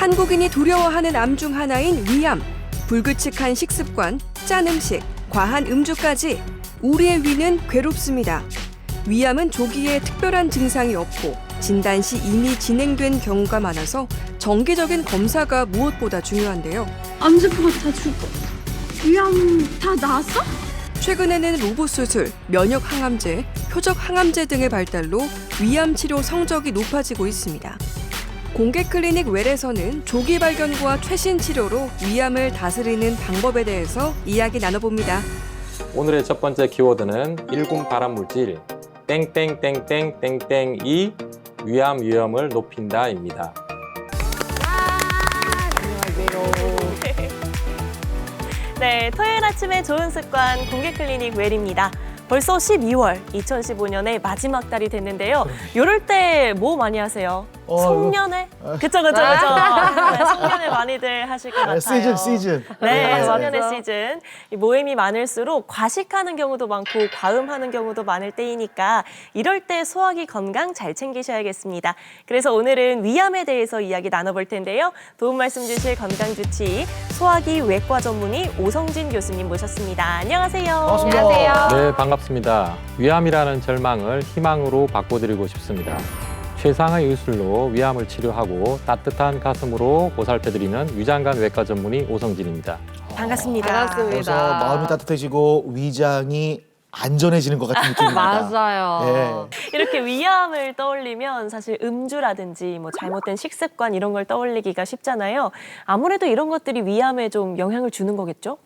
한국인이 두려워하는 암 중 하나인 위암, 불규칙한 식습관, 짠 음식, 과한 음주까지 우리의 위는 괴롭습니다. 위암은 조기에 특별한 증상이 없고 진단 시 이미 진행된 경우가 많아서 정기적인 검사가 무엇보다 중요한데요. 암세포가 다 죽어. 위암 다 나았어? 최근에는 로봇 수술, 면역 항암제, 표적 항암제 등의 발달로 위암 치료 성적이 높아지고 있습니다. 공개 클리닉 웰에서는 조기 발견과 최신 치료로 위암을 다스리는 방법에 대해서 이야기 나눠봅니다. 오늘의 첫 번째 키워드는 1군 발암물질 땡땡땡땡땡땡이 위암 위험을 높인다입니다. 네, 토요일 아침에 좋은 습관 공개 클리닉 웰입니다. 벌써 12월, 2015년의 마지막 달이 됐는데요. 이럴 때 뭐 많이 하세요? 송년회? 그쵸. 네, 송년회 많이들 하실 것 같아요. 시즌. 네, 송년회 시즌. 이 모임이 많을수록 과식하는 경우도 많고 과음하는 경우도 많을 때이니까 이럴 때 소화기 건강 잘 챙기셔야겠습니다. 그래서 오늘은 위암에 대해서 이야기 나눠볼 텐데요. 도움 말씀 주실 건강주치 소화기 외과 전문의 오성진 교수님 모셨습니다. 안녕하세요. 반갑습니다. 네, 반갑습니다. 위암이라는 절망을 희망으로 바꿔드리고 싶습니다. 최상의 의술로 위암을 치료하고 따뜻한 가슴으로 보살펴드리는 위장관 외과 전문의 오성진입니다. 반갑습니다. 그래서 마음이 따뜻해지고 위장이 안전해지는 것 같은 느낌입니다. 맞아요. 이렇게 위암을 떠올리면 사실 음주라든지 뭐 잘못된 식습관 이런 걸 떠올리기가 쉽잖아요. 아무래도 이런 것들이 위암에 좀 영향을 주는 거겠죠?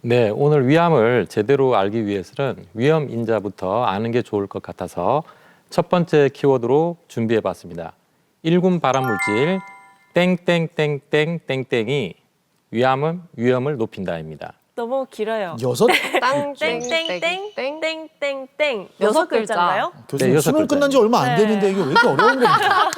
네, 오늘 위암을 제대로 알기 위해서는 위험 인자부터 아는 게 좋을 것 같아서 첫 번째 키워드로 준비해봤습니다. 1군 발암물질 땡땡땡땡땡땡이 위험을 높인다입니다. 너무 길어요. 여섯? 땡땡땡땡땡땡 여섯 글자인가요? 교수님 네, 수능 여섯 끝난 지 얼마 안 네. 됐는데 이게 왜 이렇게 어려운 겁니까?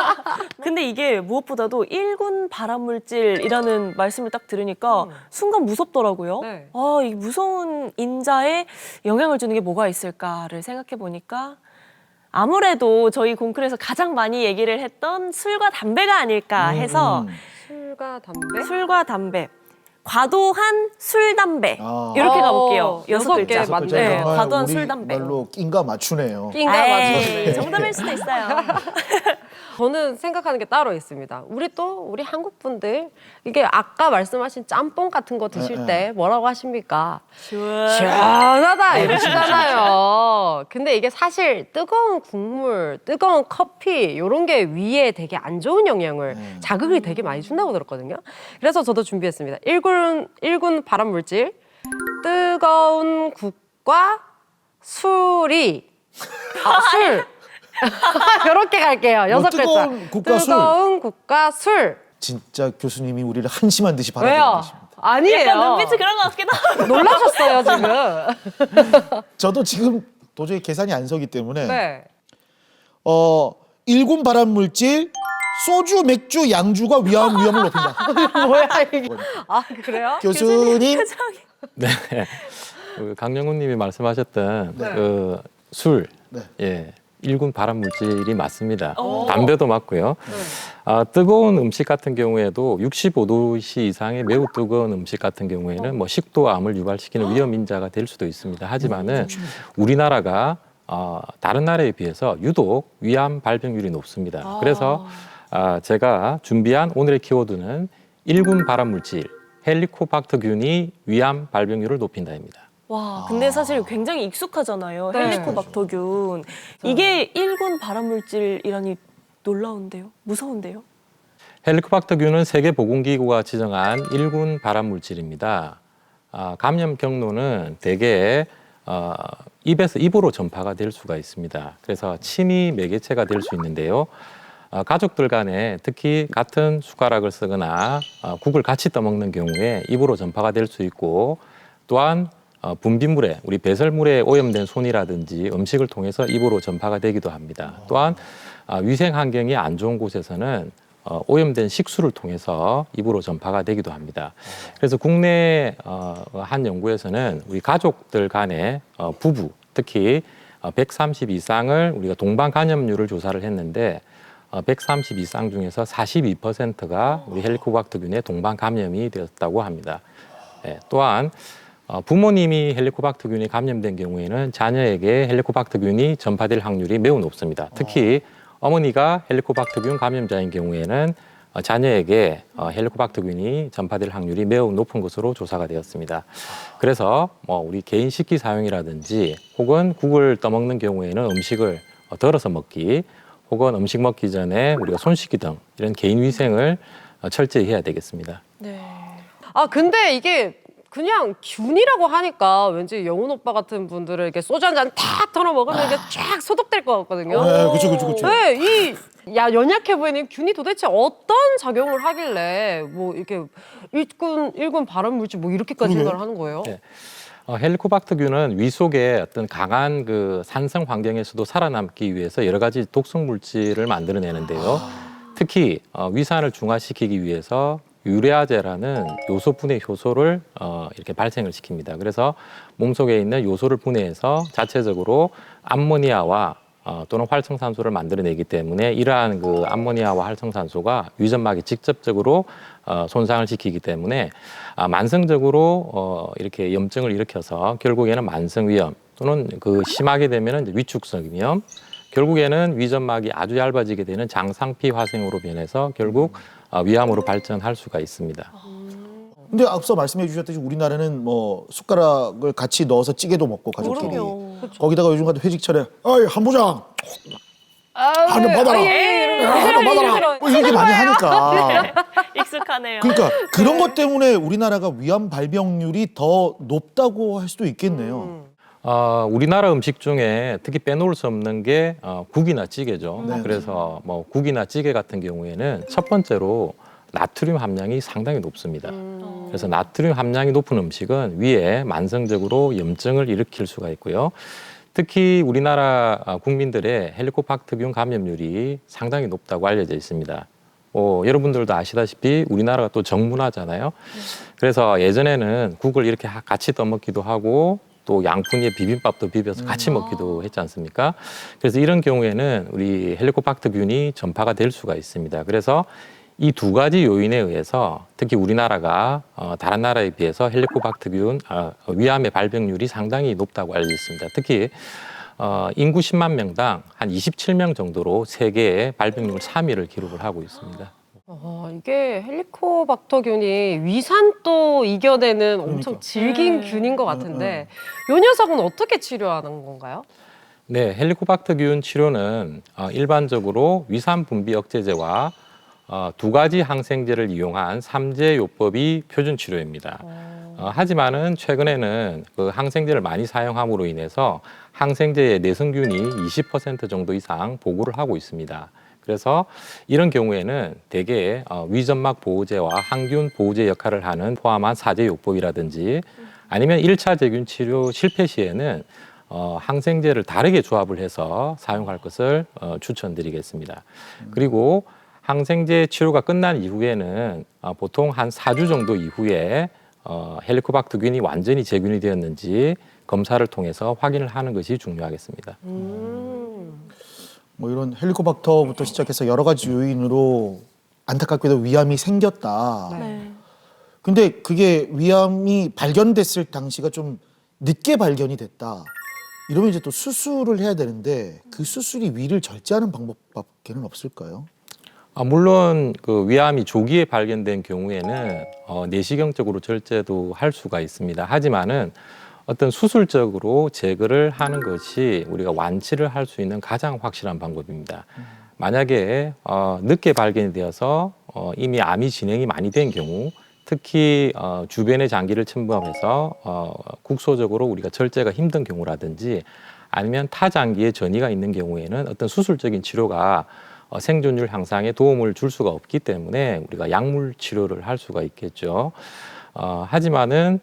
근데 이게 무엇보다도 1군 발암물질이라는 말씀을 딱 들으니까 순간 무섭더라고요. 네. 아, 이 무서운 인자에 영향을 주는 게 뭐가 있을까를 생각해 보니까 아무래도 저희 공클에서 가장 많이 얘기를 했던 술과 담배가 아닐까 해서 술과 담배? 술과 담배, 과도한 술, 담배 아. 이렇게 가볼게요. 여섯 글자. 개 맞네요. 네, 정말 과도한 우리 술, 담배. 말로 낀가 맞추네요. 낀가 맞네. 정답일 수도 있어요. 저는 생각하는 게 따로 있습니다. 우리 한국 분들 이게 아까 말씀하신 짬뽕 같은 거 드실 때 뭐라고 하십니까? 시원하다 이러시잖아요. 근데 이게 사실 뜨거운 국물, 뜨거운 커피 이런 게 위에 되게 안 좋은 영향을 자극이 되게 많이 준다고 들었거든요. 그래서 저도 준비했습니다. 1군 발암물질 뜨거운 국과 술이 술 이렇게 갈게요. 여섯 글자. 뜨거운 국과 술. 뜨거운 국과 술. 진짜 교수님이 우리를 한심한 듯이 왜요? 바라보고 계십니다. 아니에요. 약간 눈빛이 그런 것 같기도 하고. 놀라셨어요 지금. 저도 지금 도저히 계산이 안 서기 때문에 네. 1군 발암물질 소주, 맥주, 양주가 위험을 높인다. 뭐야 이게? 아 그래요? 교수님 네, 그 강영훈 님이 말씀하셨던 네. 그 술, 네. 예, 1군 발암물질이 맞습니다. 오. 담배도 맞고요. 뜨거운 음식 같은 경우에도 65도씨 이상의 매우 뜨거운 음식 같은 경우에는 뭐 식도암을 유발시키는 위험 인자가 될 수도 있습니다. 하지만은 우리나라가 다른 나라에 비해서 유독 위암 발병률이 높습니다. 그래서 제가 준비한 오늘의 키워드는 1군 발암물질 헬리코박터균이 위암 발병률을 높인다입니다. 와, 근데 사실 굉장히 익숙하잖아요. 네. 헬리코박터균. 이게 1군 발암물질이라니 놀라운데요? 무서운데요? 헬리코박터균은 세계보건기구가 지정한 1군 발암물질입니다. 감염 경로는 대개 입에서 입으로 전파가 될 수가 있습니다. 그래서 침이 매개체가 될 수 있는데요. 가족들 간에 특히 같은 숟가락을 쓰거나 국을 같이 떠먹는 경우에 입으로 전파가 될 수 있고 또한 분비물에 우리 배설물에 오염된 손이라든지 음식을 통해서 입으로 전파가 되기도 합니다. 또한 위생 환경이 안 좋은 곳에서는 오염된 식수를 통해서 입으로 전파가 되기도 합니다. 그래서 국내 한 연구에서는 우리 가족들 간의 부부 특히 130 이상을 우리가 동반 감염률을 조사를 했는데 132쌍 중에서 42%가 우리 헬리코박터균의 동반 감염이 되었다고 합니다. 예, 또한 부모님이 헬리코박터균에 감염된 경우에는 자녀에게 헬리코박터균이 전파될 확률이 매우 높습니다. 특히 어머니가 헬리코박터균 감염자인 경우에는 자녀에게 헬리코박터균이 전파될 확률이 매우 높은 것으로 조사가 되었습니다. 그래서 우리 개인 식기 사용이라든지 혹은 국을 떠먹는 경우에는 음식을 덜어서 먹기 혹은 음식 먹기 전에 우리가 손 씻기 등 이런 개인 위생을 철저히 해야 되겠습니다. 네. 아 근데 이게 그냥 균이라고 하니까 왠지 영훈 오빠 같은 분들은 이렇게 소주 한 잔 탁 털어 먹으면 이게 쫙 소독될 것 같거든요. 네, 그렇죠. 네, 연약해 보이는 균이 도대체 어떤 작용을 하길래 뭐 이렇게 일군 발암 물질 뭐 이렇게까지 생각을 하는 거예요? 네. 헬리코박터균은 위 속에 어떤 강한 그 산성 환경에서도 살아남기 위해서 여러 가지 독성 물질을 만들어내는데요. 특히 위산을 중화시키기 위해서 유레아제라는 요소 분해 효소를 이렇게 발생을 시킵니다. 그래서 몸속에 있는 요소를 분해해서 자체적으로 암모니아와 또는 활성산소를 만들어내기 때문에 이러한 그 암모니아와 활성산소가 위점막에 직접적으로 손상을 시키기 때문에 만성적으로 이렇게 염증을 일으켜서 결국에는 만성위염 또는 그 심하게 되면은 위축성 위염, 결국에는 위점막이 아주 얇아지게 되는 장상피 화생으로 변해서 결국 위암으로 발전할 수가 있습니다. 근데 앞서 말씀해 주셨듯이 우리나라는 뭐 숟가락을 같이 넣어서 찌개도 먹고 가족끼리. 그럼요. 거기다가 요즘 같은 회식철에 어이 한부장 한잔 받아라. 한잔 받아라. 뭐 이렇게 많이 하니까. 익숙하네요. 그러니까 그런 것 때문에 우리나라가 위암 발병률이 더 높다고 할 수도 있겠네요. 우리나라 음식 중에 특히 빼놓을 수 없는 게 국이나 찌개죠. 네. 그래서 뭐 국이나 찌개 같은 경우에는 첫 번째로 나트륨 함량이 상당히 높습니다. 그래서 나트륨 함량이 높은 음식은 위에 만성적으로 염증을 일으킬 수가 있고요. 특히 우리나라 국민들의 헬리코박터균 감염률이 상당히 높다고 알려져 있습니다. 여러분들도 아시다시피 우리나라가 또 정문화잖아요. 그래서 예전에는 국을 이렇게 같이 떠먹기도 하고 또 양푼 위에 비빔밥도 비벼서 같이 먹기도 했지 않습니까? 그래서 이런 경우에는 우리 헬리코박터균이 전파가 될 수가 있습니다. 그래서 이 두 가지 요인에 의해서 특히 우리나라가 다른 나라에 비해서 헬리코박터균 위암의 발병률이 상당히 높다고 알려져 있습니다. 특히 인구 10만 명당 한 27명 정도로 세계의 발병률 3위를 기록을 하고 있습니다. 이게 헬리코박터균이 위산도 이겨내는 엄청 질긴 균인 것 같은데 이 녀석은 어떻게 치료하는 건가요? 네, 헬리코박터균 치료는 일반적으로 위산 분비 억제제와 두 가지 항생제를 이용한 3제 요법이 표준 치료입니다. 하지만은 최근에는 그 항생제를 많이 사용함으로 인해서 항생제의 내성균이 20% 정도 이상 보고를 하고 있습니다. 그래서 이런 경우에는 대개 위점막 보호제와 항균 보호제 역할을 하는 포함한 4제 요법이라든지 아니면 1차 제균 치료 실패 시에는 항생제를 다르게 조합을 해서 사용할 것을 추천드리겠습니다. 그리고 항생제 치료가 끝난 이후에는 보통 한 4주 정도 이후에 헬리코박터균이 완전히 제균이 되었는지 검사를 통해서 확인을 하는 것이 중요하겠습니다. 뭐 이런 헬리코박터부터 시작해서 여러 가지 요인으로 안타깝게도 위암이 생겼다. 네. 근데 그게 위암이 발견됐을 당시가 좀 늦게 발견이 됐다. 이러면 이제 또 수술을 해야 되는데 그 수술이 위를 절제하는 방법밖에는 없을까요? 물론 그 위암이 조기에 발견된 경우에는 내시경적으로 절제도 할 수가 있습니다. 하지만은 어떤 수술적으로 제거를 하는 것이 우리가 완치를 할 수 있는 가장 확실한 방법입니다. 만약에 늦게 발견이 되어서 이미 암이 진행이 많이 된 경우, 특히 주변의 장기를 침범해서 국소적으로 우리가 절제가 힘든 경우라든지 아니면 타장기에 전이가 있는 경우에는 어떤 수술적인 치료가 생존율 향상에 도움을 줄 수가 없기 때문에 우리가 약물 치료를 할 수가 있겠죠. 하지만은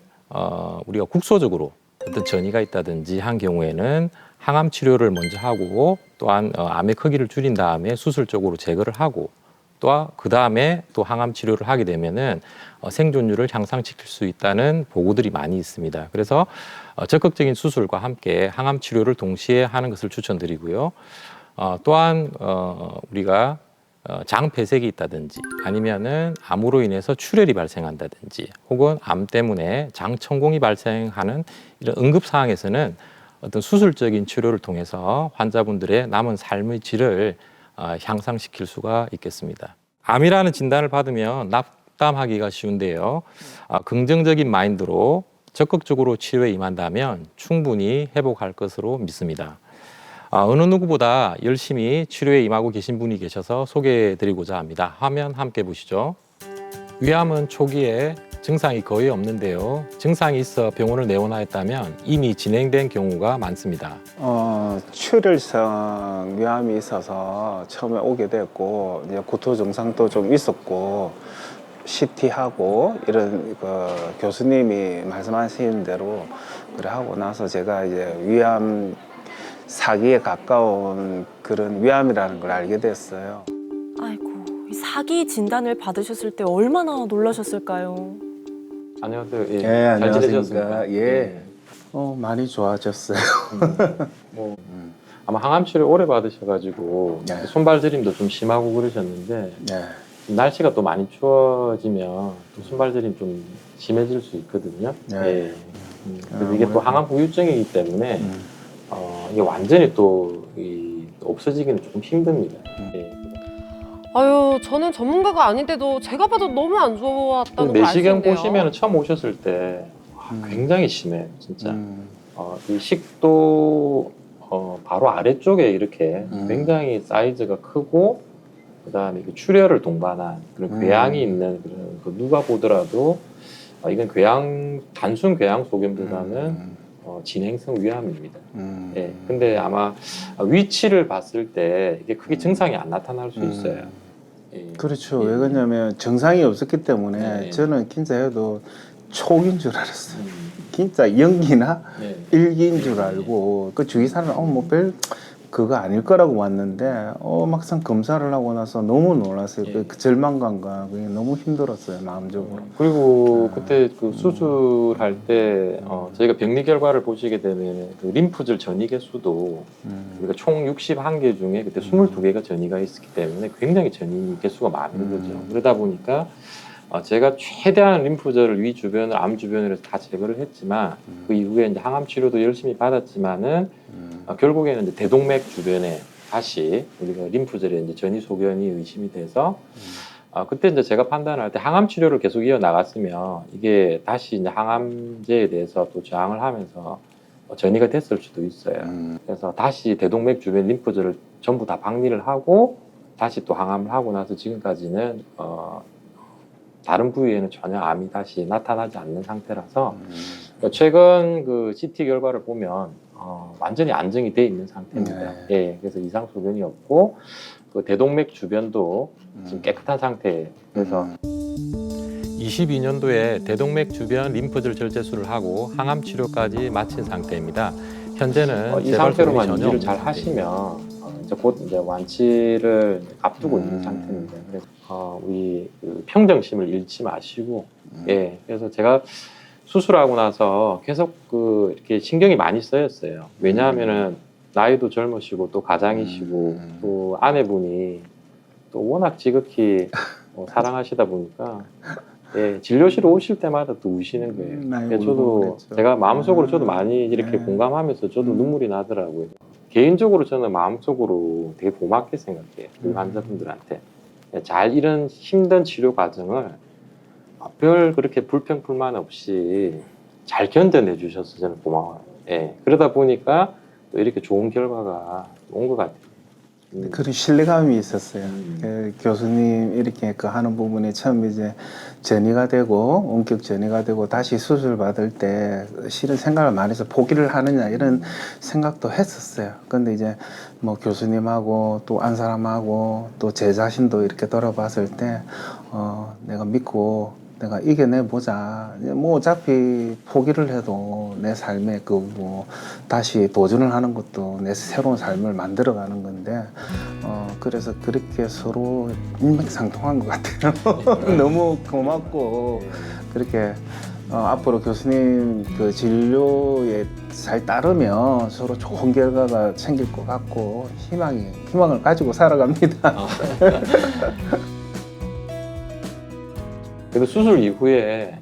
우리가 국소적으로 어떤 전이가 있다든지 한 경우에는 항암 치료를 먼저 하고 또한 암의 크기를 줄인 다음에 수술적으로 제거를 하고 또 그 다음에 또 항암 치료를 하게 되면은 생존율을 향상시킬 수 있다는 보고들이 많이 있습니다. 그래서 적극적인 수술과 함께 항암 치료를 동시에 하는 것을 추천드리고요. 또한 우리가 장 폐색이 있다든지 아니면은 암으로 인해서 출혈이 발생한다든지 혹은 암 때문에 장 천공이 발생하는 이런 응급 상황에서는 어떤 수술적인 치료를 통해서 환자분들의 남은 삶의 질을 향상시킬 수가 있겠습니다. 암이라는 진단을 받으면 낙담하기가 쉬운데요. 긍정적인 마인드로 적극적으로 치료에 임한다면 충분히 회복할 것으로 믿습니다. 어느 누구보다 열심히 치료에 임하고 계신 분이 계셔서 소개해드리고자 합니다. 화면 함께 보시죠. 위암은 초기에 증상이 거의 없는데요. 증상이 있어 병원을 내원하였다면 이미 진행된 경우가 많습니다. 출혈성 위암이 있어서 처음에 오게 됐고 이제 구토 증상도 좀 있었고 CT하고 이런 교수님이 말씀하신 대로 그래 하고 나서 제가 이제 위암 사기에 가까운 그런 위암이라는 걸 알게 됐어요. 아이고, 이 사기 진단을 받으셨을 때 얼마나 놀라셨을까요? 안녕하세요. 예, 잘 안녕하십니까. 지내셨습니까? 예. 많이 좋아졌어요. 아마 항암 치료 오래 받으셔가지고 네. 손발 저림도 좀 심하고 그러셨는데 네. 날씨가 또 많이 추워지면 또 손발 저림 좀 심해질 수 있거든요. 네. 예. 그래서 이게 또 항암 후유증이기 때문에 이게 완전히 또 없어지기는 조금 힘듭니다. 예. 아유, 저는 전문가가 아닌데도 제가 봐도 너무 안 좋았다는 걸 알 수 내시경 있네요. 보시면 처음 오셨을 때 굉장히 심해요, 진짜. 음. 이 식도 바로 아래쪽에 이렇게 음. 굉장히 사이즈가 크고 그다음에 출혈을 동반한 그런 궤양이 있는 그런 누가 보더라도 이건 단순 궤양 소견보다는 진행성 위암입니다. 예. 근데 아마 위치를 봤을 때 이게 크게 증상이 안 나타날 수 있어요. 예. 그렇죠. 예. 왜 그러냐면 정상이 없었기 때문에 네. 저는 진짜 해도 촉인 줄 알았어요. 진짜 연기나 네. 일기인 줄 알고 그 주위 사람은 뭐 별 그거 아닐 거라고 왔는데 막상 검사를 하고 나서 너무 놀랐어요. 예. 그 절망감과 그게 너무 힘들었어요, 마음적으로. 그리고 그때 그 수술할 때 저희가 병리 결과를 보시게 되면 그 림프절 전이개 수도 우리가 총 61개 중에 그때 22개가 전이가 있었기 때문에 굉장히 전이 개수가 많은 거죠. 그러다 보니까 제가 최대한 림프절을 위 주변을 암 주변으로 다 제거를 했지만 그 이후에 이제 항암 치료도 열심히 받았지만은 결국에는 이제 대동맥 주변에 다시 우리가 림프절에 이제 전이 소견이 의심이 돼서 그때 이제 제가 판단할 때 항암 치료를 계속 이어 나갔으면 이게 다시 이제 항암제에 대해서 또 저항을 하면서 전이가 됐을 수도 있어요. 그래서 다시 대동맥 주변 림프절을 전부 다 박리를 하고 다시 또 항암을 하고 나서 지금까지는 다른 부위에는 전혀 암이 다시 나타나지 않는 상태라서 최근 그 CT 결과를 보면 완전히 안정이 돼 있는 상태입니다. 네. 예, 그래서 이상 소견이 없고 그 대동맥 주변도 지금 깨끗한 상태예요. 그래서 22년도에 대동맥 주변 림프절 절제술을 하고 항암 치료까지 마친 상태입니다. 현재는 이 재발 상태로만 소견이 전혀 유지를 없는 잘 상태입니다. 하시면 이제 곧 이제 완치를 앞두고 있는 상태입니다. 그래서 우리 그 평정심을 잃지 마시고 예, 그래서 제가 수술하고 나서 계속 그 이렇게 신경이 많이 쓰였어요. 왜냐하면은 나이도 젊으시고 또 가장이시고 또 아내분이 또 워낙 지극히 사랑하시다 보니까 예, 진료실 오실 때마다 또 우시는 거예요. 그러니까 저도 그랬죠. 제가 마음속으로 저도 많이 이렇게 공감하면서 저도 눈물이 나더라고요. 개인적으로 저는 마음속으로 되게 고맙게 생각해요. 그 환자분들한테. 잘 이런 힘든 치료 과정을 별 그렇게 불평불만 없이 잘 견뎌내 주셔서 저는 고마워요. 예. 그러다 보니까 또 이렇게 좋은 결과가 온 것 같아요. 그런 신뢰감이 있었어요. 그 교수님 이렇게 그 하는 부분에 처음 이제 전이가 되고 원격 전이가 되고 다시 수술 받을 때 실은 생각을 많이 해서 포기를 하느냐 이런 생각도 했었어요. 근데 이제 뭐 교수님하고 또 안 사람하고 또 제 자신도 이렇게 돌아봤을 때 내가 믿고 내가 이겨내보자. 뭐 어차피 포기를 해도 내 삶에 그 뭐 다시 도전을 하는 것도 내 새로운 삶을 만들어가는 건데 그래서 그렇게 서로 일맥상통한 것 같아요. 너무 고맙고 그렇게 앞으로 교수님 그 진료에 잘 따르면 서로 좋은 결과가 생길 것 같고 희망을 가지고 살아갑니다. 그래도 수술 이후에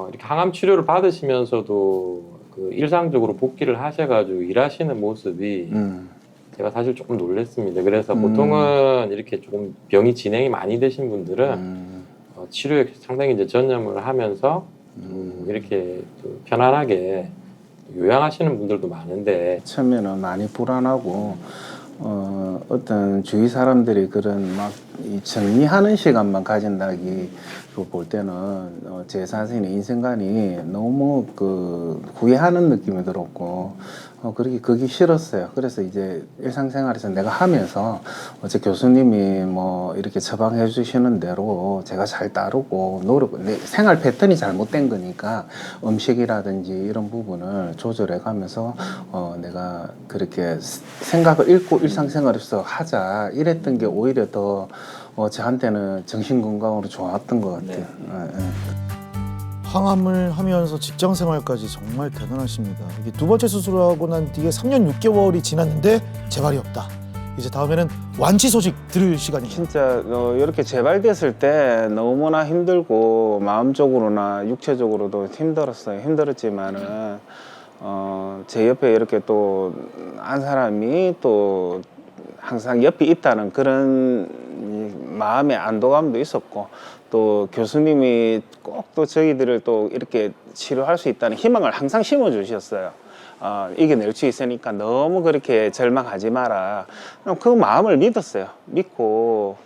이렇게 항암 치료를 받으시면서도 그 일상적으로 복귀를 하셔가지고 일하시는 모습이 제가 사실 조금 놀랐습니다. 그래서 보통은 이렇게 조금 병이 진행이 많이 되신 분들은 치료에 상당히 이제 전념을 하면서 이렇게 또 편안하게 요양하시는 분들도 많은데 처음에는 많이 불안하고 어떤 주위 사람들이 그런 막 이 정리하는 시간만 가진다기 볼 때는 제 자신의 인생관이 너무 그 후회하는 느낌이 들었고 그게 싫었어요. 그래서 이제 일상생활에서 내가 하면서 어제 교수님이 뭐 이렇게 처방해 주시는 대로 제가 잘 따르고 내 생활 패턴이 잘못된 거니까 음식이라든지 이런 부분을 조절해 가면서 내가 그렇게 생각을 잃고 일상생활에서 하자 이랬던 게 오히려 더 저한테는 정신건강으로 좋았던 것 같아요. 항암을 하면서 직장 생활까지 정말 대단하십니다. 이게 두 번째 수술하고 난 뒤에 3년 6개월이 지났는데 재발이 없다. 이제 다음에는 완치 소식 들을 시간입니다. 진짜 이렇게 재발됐을 때 너무나 힘들고 마음적으로나 육체적으로도 힘들었지만은 제 옆에 이렇게 또 한 사람이 또 항상 옆에 있다는 그런 마음의 안도감도 있었고 또 교수님이 꼭 또 저희들을 또 이렇게 치료할 수 있다는 희망을 항상 심어주셨어요. 이겨낼 수 있으니까 너무 그렇게 절망하지 마라. 그 마음을 믿었어요. 믿고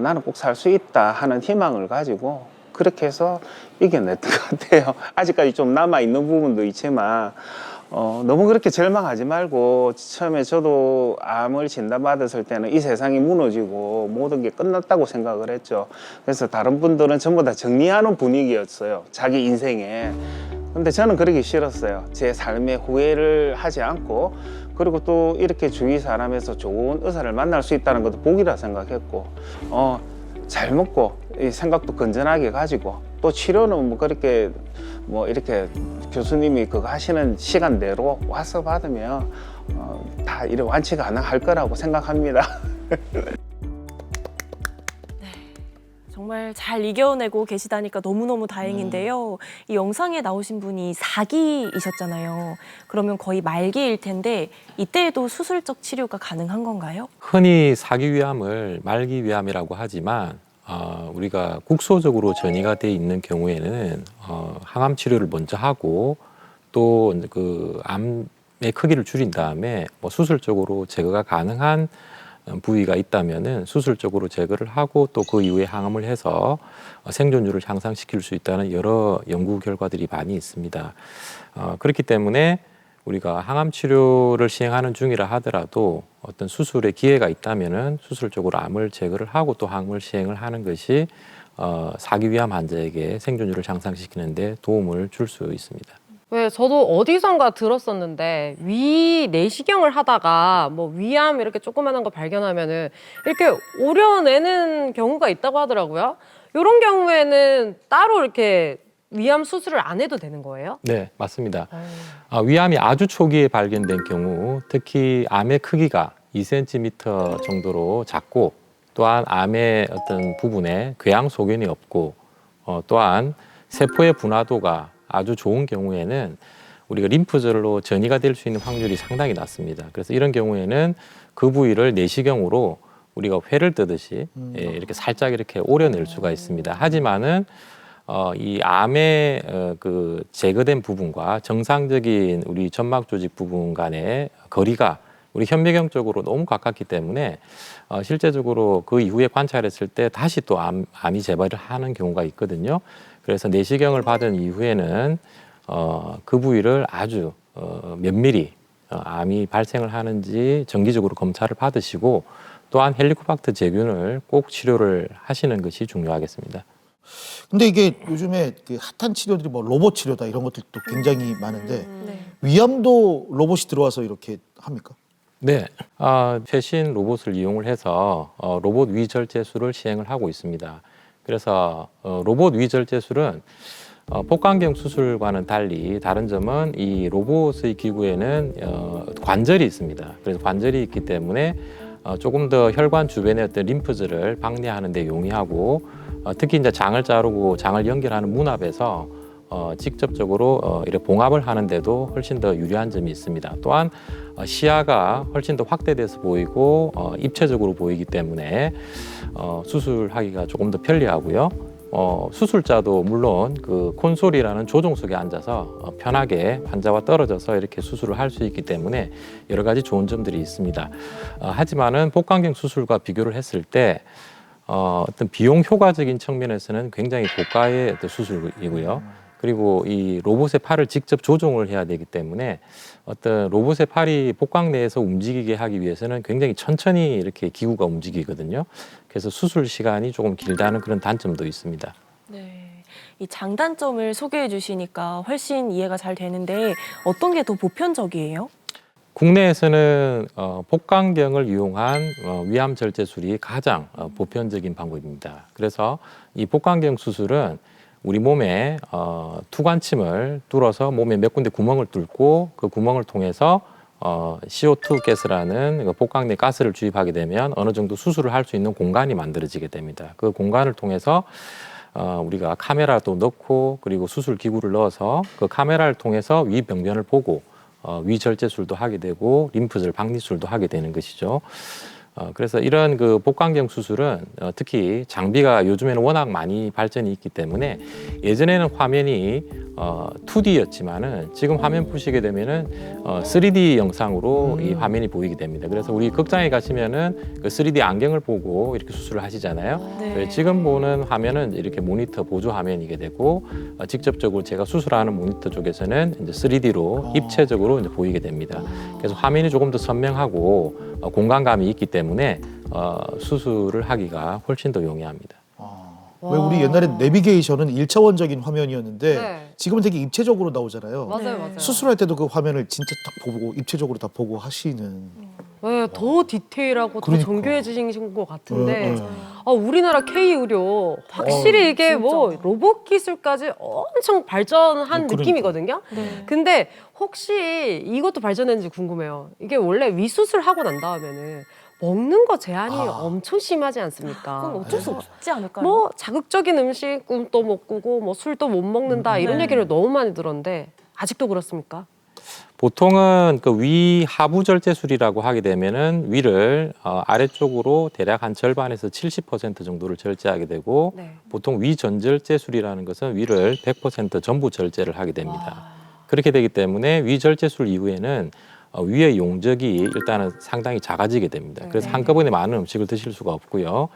나는 꼭 살 수 있다 하는 희망을 가지고 그렇게 해서 이겨냈던 것 같아요. 아직까지 좀 남아있는 부분도 있지만 너무 그렇게 절망하지 말고 처음에 저도 암을 진단받았을 때는 이 세상이 무너지고 모든 게 끝났다고 생각을 했죠. 그래서 다른 분들은 전부 다 정리하는 분위기였어요. 자기 인생에. 근데 저는 그러기 싫었어요. 제 삶에 후회를 하지 않고 그리고 또 이렇게 주위 사람에서 좋은 의사를 만날 수 있다는 것도 복이라 생각했고 잘 먹고 이 생각도 건전하게 가지고 또 치료는 뭐 그렇게 뭐 이렇게 교수님이 그거 하시는 시간대로 와서 받으면 다 이런 완치 가능할 거라고 생각합니다. 정말 잘 이겨내고 계시다니까 너무너무 다행인데요. 이 영상에 나오신 분이 4기이셨잖아요. 그러면 거의 말기일 텐데 이때에도 수술적 치료가 가능한 건가요? 흔히 사기위암을 말기위암이라고 하지만 우리가 국소적으로 전이가 돼 있는 경우에는 항암 치료를 먼저 하고 또 그 암의 크기를 줄인 다음에 뭐 수술적으로 제거가 가능한 부위가 있다면은 수술적으로 제거를 하고 또 그 이후에 항암을 해서 생존율을 향상시킬 수 있다는 여러 연구 결과들이 많이 있습니다. 그렇기 때문에 우리가 항암 치료를 시행하는 중이라 하더라도 어떤 수술의 기회가 있다면은 수술적으로 암을 제거를 하고 또 항암을 시행을 하는 것이 사기위암 환자에게 생존율을 향상시키는 데 도움을 줄 수 있습니다. 왜 저도 어디선가 들었었는데 위 내시경을 하다가 뭐 위암 이렇게 조그마한 거 발견하면은 이렇게 오려내는 경우가 있다고 하더라고요. 이런 경우에는 따로 이렇게 위암 수술을 안 해도 되는 거예요? 네, 맞습니다. 위암이 아주 초기에 발견된 경우 특히 암의 크기가 2cm 정도로 작고 또한 암의 어떤 부분에 궤양 소견이 없고 또한 세포의 분화도가 아주 좋은 경우에는 우리가 림프절로 전이가 될 수 있는 확률이 상당히 낮습니다. 그래서 이런 경우에는 그 부위를 내시경으로 우리가 회를 뜨듯이 이렇게 살짝 이렇게 오려낼 수가 있습니다. 하지만은 이 암의 그 제거된 부분과 정상적인 우리 점막 조직 부분 간의 거리가 우리 현미경적으로 너무 가깝기 때문에 실제적으로 그 이후에 관찰했을 때 다시 또 암이 재발을 하는 경우가 있거든요. 그래서 내시경을 받은 이후에는 그 부위를 아주 면밀히 암이 발생을 하는지 정기적으로 검사를 받으시고 또한 헬리코박터 제균을 꼭 치료를 하시는 것이 중요하겠습니다. 근데 이게 요즘에 그 핫한 치료들이 뭐 로봇 치료다 이런 것들도 굉장히 많은데 네. 위암도 로봇이 들어와서 이렇게 합니까? 네, 최신 로봇을 이용을 해서 로봇 위절제술을 시행을 하고 있습니다. 그래서 로봇 위절제술은 복강경 수술과는 달리 다른 점은 이 로봇의 기구에는 관절이 있습니다. 그래서 관절이 있기 때문에 조금 더 혈관 주변의 어떤 림프질을 방내하는 데 용이하고 특히 이제 장을 자르고 장을 연결하는 문합에서 직접적으로 이렇게 봉합을 하는데도 훨씬 더 유리한 점이 있습니다. 또한 시야가 훨씬 더 확대돼서 보이고 입체적으로 보이기 때문에 수술하기가 조금 더 편리하고요. 수술자도 물론 그 콘솔이라는 조종석에 앉아서 편하게 환자와 떨어져서 이렇게 수술을 할 수 있기 때문에 여러 가지 좋은 점들이 있습니다. 하지만은 복강경 수술과 비교를 했을 때 어떤 비용 효과적인 측면에서는 굉장히 고가의 어떤 수술이고요. 그리고 이 로봇의 팔을 직접 조종을 해야 되기 때문에 어떤 로봇의 팔이 복강 내에서 움직이게 하기 위해서는 굉장히 천천히 이렇게 기구가 움직이거든요. 그래서 수술 시간이 조금 길다는 그런 단점도 있습니다. 네. 이 장단점을 소개해 주시니까 훨씬 이해가 잘 되는데 어떤 게 더 보편적이에요? 국내에서는 복강경을 이용한 위암 절제술이 가장 보편적인 방법입니다. 그래서 이 복강경 수술은 우리 몸에 투관침을 뚫어서 몸에 몇 군데 구멍을 뚫고 그 구멍을 통해서 CO2 가스라는 복강내 가스를 주입하게 되면 어느 정도 수술을 할 수 있는 공간이 만들어지게 됩니다. 그 공간을 통해서 우리가 카메라도 넣고 그리고 수술 기구를 넣어서 그 카메라를 통해서 위 병변을 보고 위 절제술도 하게 되고 림프절 박리술도 하게 되는 것이죠. 그래서 이런 그 복강경 수술은 특히 장비가 요즘에는 워낙 많이 발전이 있기 때문에 예전에는 화면이 2D였지만은 지금 화면 보시게 되면은 3D 영상으로 이 화면이 보이게 됩니다. 그래서 우리 극장에 가시면은 그 3D 안경을 보고 이렇게 수술을 하시잖아요. 네. 지금 보는 화면은 이렇게 모니터 보조 화면이게 되고 직접적으로 제가 수술하는 모니터 쪽에서는 이제 3D로 입체적으로 이제 보이게 됩니다. 그래서 화면이 조금 더 선명하고 공간감이 있기 때문에 수술을 하기가 훨씬 더 용이합니다. 왜 우리 옛날에 내비게이션은 1차원적인 화면이었는데 네. 지금은 되게 입체적으로 나오잖아요. 맞아요, 맞아요. 수술할 때도 그 화면을 진짜 딱 보고 입체적으로 다 보고 하시는. 네, 더 디테일하고 더 그러니까. 정교해지신 것 같은데 네. 우리나라 K-의료 확실히 이게 뭐 로봇 기술까지 엄청 발전한 그러니까. 느낌이거든요. 네. 근데 혹시 이것도 발전했는지 궁금해요. 이게 원래 위수술 하고 난 다음에는 먹는 거 제한이 엄청 심하지 않습니까? 그건 어쩔 수 없지 않을까요? 뭐 자극적인 음식 꿈도 못 꾸고 뭐 술도 못 먹는다 이런 네. 얘기를 너무 많이 들었는데 아직도 그렇습니까? 보통은 그 위 하부 절제술이라고 하게 되면은 위를 아래쪽으로 대략 한 절반에서 70% 정도를 절제하게 되고 네. 보통 위 전절제술이라는 것은 위를 100% 전부 절제를 하게 됩니다. 그렇게 되기 때문에 위 절제술 이후에는 위의 용적이 일단은 상당히 작아지게 됩니다. 그래서 네. 한꺼번에 많은 음식을 드실 수가 없고요.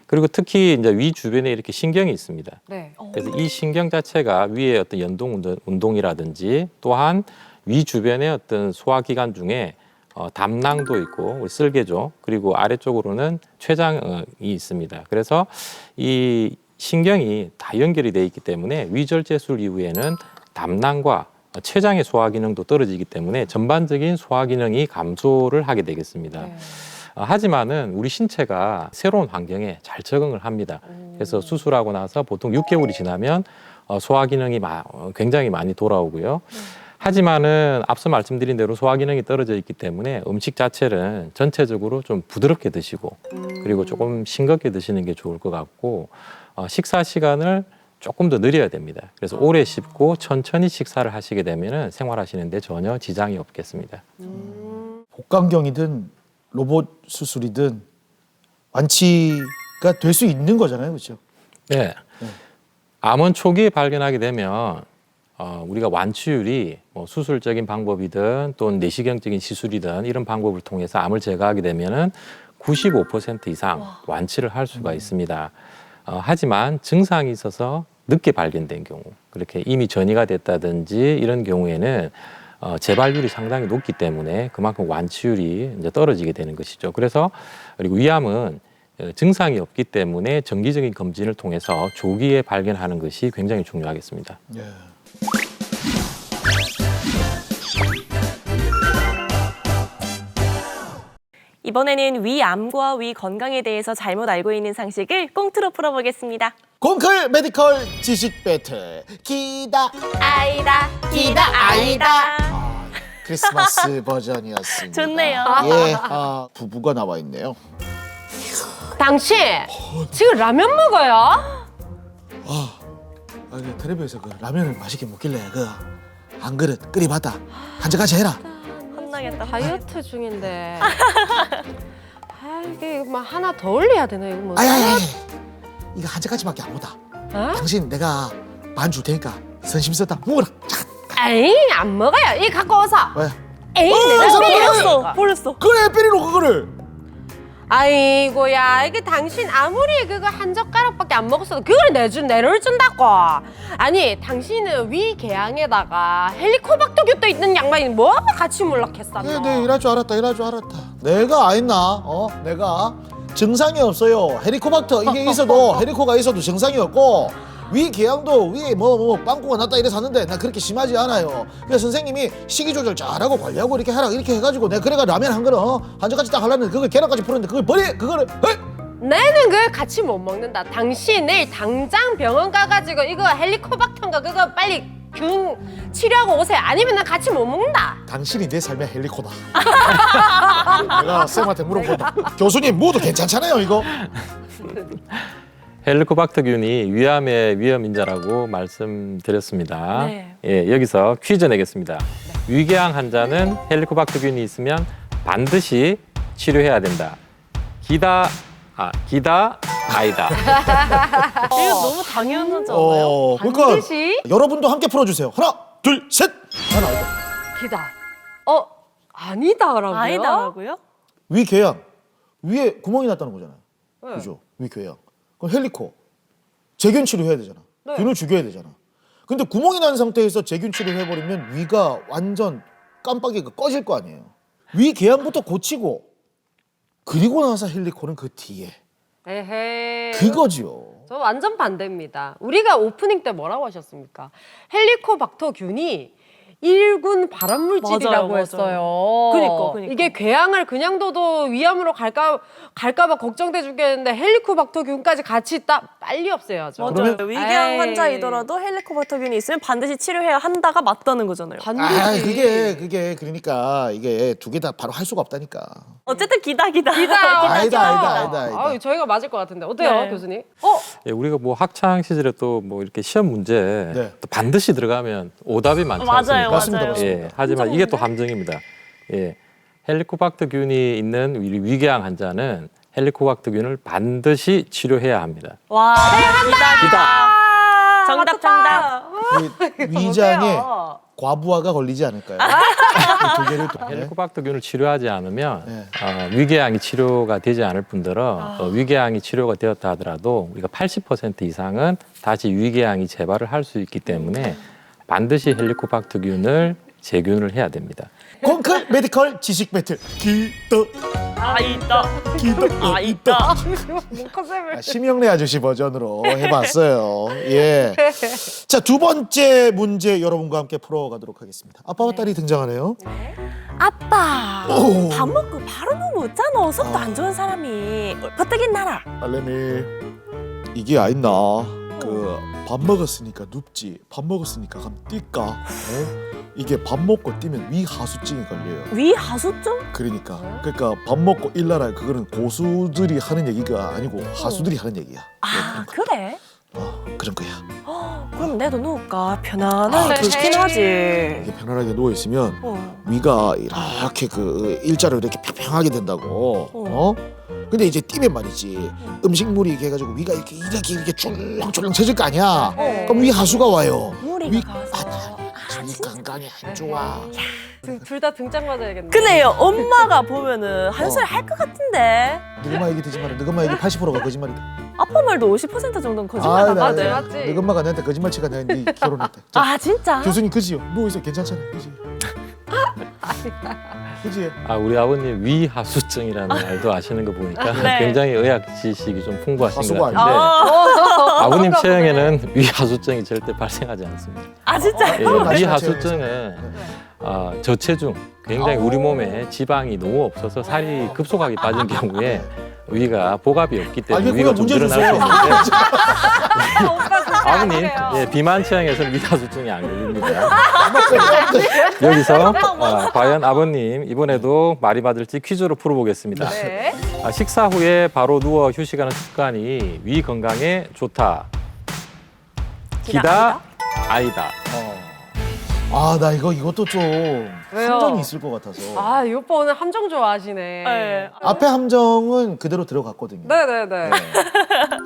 그리고 특히 이제 위 주변에 이렇게 신경이 있습니다. 네. 그래서 이 신경 자체가 위의 어떤 연동 운동이라든지 또한 위 주변의 어떤 소화기관 중에 담낭도 있고 우리 쓸개죠. 그리고 아래쪽으로는 췌장이 있습니다. 그래서 이 신경이 다 연결이 돼 있기 때문에 위절제술 이후에는 담낭과 췌장의 소화 기능도 떨어지기 때문에 전반적인 소화 기능이 감소를 하게 되겠습니다. 네. 하지만은 우리 신체가 새로운 환경에 잘 적응을 합니다. 그래서 수술하고 나서 보통 6개월이 지나면 소화 기능이 굉장히 많이 돌아오고요. 하지만은 앞서 말씀드린 대로 소화 기능이 떨어져 있기 때문에 음식 자체는 전체적으로 좀 부드럽게 드시고 그리고 조금 싱겁게 드시는 게 좋을 것 같고 식사 시간을 조금 더 늘려야 됩니다. 그래서 오래 씹고 천천히 식사를 하시게 되면은 생활하시는데 전혀 지장이 없겠습니다. 복강경이든 로봇 수술이든 완치가 될 수 있는 거잖아요, 그렇죠? 네. 암은 초기에 발견하게 되면 우리가 완치율이 뭐 수술적인 방법이든 또는 내시경적인 시술이든 이런 방법을 통해서 암을 제거하게 되면은 95% 이상 완치를 할 수가 있습니다. 하지만 증상이 있어서 늦게 발견된 경우, 그렇게 이미 전이가 됐다든지 이런 경우에는 재발률이 상당히 높기 때문에 그만큼 완치율이 이제 떨어지게 되는 것이죠. 그래서 그리고 위암은 증상이 없기 때문에 정기적인 검진을 통해서 조기에 발견하는 것이 굉장히 중요하겠습니다. 예. 이번에는 위암과 위 건강에 대해서 잘못 알고 있는 상식을 꽁트로 풀어보겠습니다. 공클 메디컬 지식 배틀 기다 아이다, 기다, 아이다. 크리스마스 버전이었습니다. 좋네요. 예, 부부가 나와 있네요. 당신 지금 라면 먹어요? 텔레비에서 그 라면을 맛있게 먹길래 한 그릇 끓여봤다. 한잔같이 해라. 혼나겠다. 다이어트 중인데. 이게 막 하나 더 올려야 되나 이거 뭐? 아야야, 이거 한잔같이밖에 안 먹다. 어? 당신 내가 반 줄 테니까 선심 썼다 먹어라. 자, 에이 안 먹어요. 이 갖고 오서. 왜? 에이 내가 버렸어. 그래 빼리로 그거를. 아이고야 이게 당신 아무리 그거 한 젓가락밖에 안 먹었어도 그걸 내를 준다고. 아니 당신은 위 개양에다가 헬리코박터균도 있는 양반이 뭐 같이 몰락했었노? 네, 일할 줄 알았다. 내가 아있나? 내가 증상이 없어요. 헤리코박터 이게 있어도 헤리코가 있어도 증상이 없고 위 개양도 위에 뭐 빵꾸가 났다 이래서 하는데 나 그렇게 심하지 않아요. 그래서 선생님이 식이 조절 잘하고 관리하고 이렇게 하라 이렇게 해가지고 내가 그래가 라면 한 그릇 한 젓가락 딱 하려면 그걸 계란까지 풀었는데 그걸 버려 그거를 나는 그걸 같이 못 먹는다. 당신 내일 당장 병원 가가지고 이거 헬리코박터인가 그거 빨리 균 치료하고 오세요. 아니면 난 같이 못 먹는다. 당신이 내 삶의 헬리코다. 내가 쌤한테 물어본다. 교수님 모두 괜찮잖아요 이거. 헬리코박터균이 위암의 위험 인자라고 말씀드렸습니다. 네. 예, 여기서 퀴즈 내겠습니다. 위궤양 환자는 헬리코박터균이 있으면 반드시 치료해야 된다. 기다 아이다. 이거 너무 당연하잖아요. 그러니까 반드시? 여러분도 함께 풀어주세요. 하나, 둘, 셋. 하나, 기다. 아니다라고요? 아이다라고요? 위 궤양 위에 구멍이 났다는 거잖아요. 네. 그죠? 위 궤양. 그럼 헬리코 제균 치료해야 되잖아. 네. 균을 죽여야 되잖아. 근데 구멍이 난 상태에서 제균 치료를 해버리면 위가 완전 깜빡이가 꺼질 거 아니에요. 위 궤양부터 고치고 그리고 나서 헬리코는 그 뒤에 에헤이. 그거지요. 저 완전 반대입니다. 우리가 오프닝 때 뭐라고 하셨습니까? 헬리코박터균이 1군 발암물질이라고 맞아요, 맞아요. 했어요. 그니까. 이게 궤양을 그냥 둬도 위암으로 갈까봐 걱정돼 죽겠는데 헬리코박터균까지 같이 있다 빨리 없애야죠. 맞아요. 위궤양 에이. 환자이더라도 헬리코박터균이 있으면 반드시 치료해야 한다가 맞다는 거잖아요. 반드시. 그게 그러니까 이게 두 개 다 바로 할 수가 없다니까. 어쨌든 기다. 아니다. 저희가 맞을 것 같은데 어때요, 네. 교수님? 예, 우리가 뭐 학창 시절에 또 뭐 이렇게 시험 문제 네. 또 반드시 들어가면 오답이 많지 맞아요, 않습니까? 맞습니다, 맞아요. 맞습니다. 예, 하지만 이게 또 함정입니다. 예, 헬리코박터균이 있는 위궤양 환자는 헬리코박터균을 반드시 치료해야 합니다. 와, 기다. 정답. 위장에 어때요? 과부하가 걸리지 않을까요? 이 두 개를 또. 헬리코박터균을 치료하지 않으면 네. 위궤양이 치료가 되지 않을 뿐더러 위궤양이 치료가 되었다 하더라도 우리가 80% 이상은 다시 위궤양이 재발을 할 수 있기 때문에 반드시 헬리코박터균을 재균을 해야 됩니다. 공클 메디컬 지식 배틀 아이다. 기다. 뭐 컨셉을. 심영래 아저씨 버전으로 해봤어요. 예. 자, 두 번째 문제 여러분과 함께 풀어가도록 하겠습니다. 아빠와 딸이 등장하네요. 아빠, 오. 밥 먹고 바로 누웠잖아. 속도 안 좋은 사람이. 버뜩인 나라. 딸내미 이게 아있나? 그 밥 먹었으니까 눕지. 밥 먹었으니까 가면 뛸까? 이게 밥 먹고 뛰면 위 하수증이 걸려요. 위 하수증? 그러니까 밥 먹고 일나라 그거는 고수들이 하는 얘기가 아니고 하수들이 하는 얘기야. 아, 그래? 그런 거야. 그럼 내도 누울까? 편안하게 그렇지. 좋긴 하지. 이게 편안하게 누워 있으면 어. 위가 이렇게 그 일자로 이렇게 평평하게 된다고. 근데 이제 뛰면 말이지 음식물이 이렇게 해가지고 위가 이렇게 출렁출렁 쳐질 거 아니야. 그럼 위 하수가 와요. 물이 위 가서. 위 건강에 안 좋아. 둘 다 등짝 맞아야겠네. 근데요, 엄마가 보면은 한 소리 할 것 같은데. 너가 얘기 듣지 마라. 너가 엄마 얘기 80%가 거짓말이다. 아빠 말도 50% 정도는 거짓말 맞아, 나거든. 맞지. 너가 엄마가 나한테 거짓말 치가 내가 네 결혼했다. 자, 아, 진짜? 교수님 그지요? 누워 있어 괜찮잖아. 그지? 그지? 우리 아버님 위하수증이라는 말도 아시는 거 보니까 네. 굉장히 의학 지식이 좀 풍부하신 것 가수가 같은데 아버님 체형에는 위하수증이 절대 발생하지 않습니다. 아 진짜. 예, 말씀하세요. 위하수증은 저체중, 굉장히 우리 몸에 지방이 너무 없어서 살이 급속하게 빠진 경우에 위가 복압이 없기 때문에 아니, 위가 그거 좀 문제 늘어날 수 주세요. 있는데 오빠 그렇게 아버님 하세요. 비만 체형에서는 위하수증이 안 걸립니다. 여기서 과연 아버님 이번에도 말이 맞을지 퀴즈로 풀어보겠습니다. 네. 식사 후에 바로 누워 휴식하는 습관이 위 건강에 좋다. 기다, 아니다. 나 이것도 좀 왜요? 함정이 있을 것 같아서. 아, 이 오빠 오늘 함정 좋아하시네. 네. 앞에 함정은 그대로 들어갔거든요. 네네네.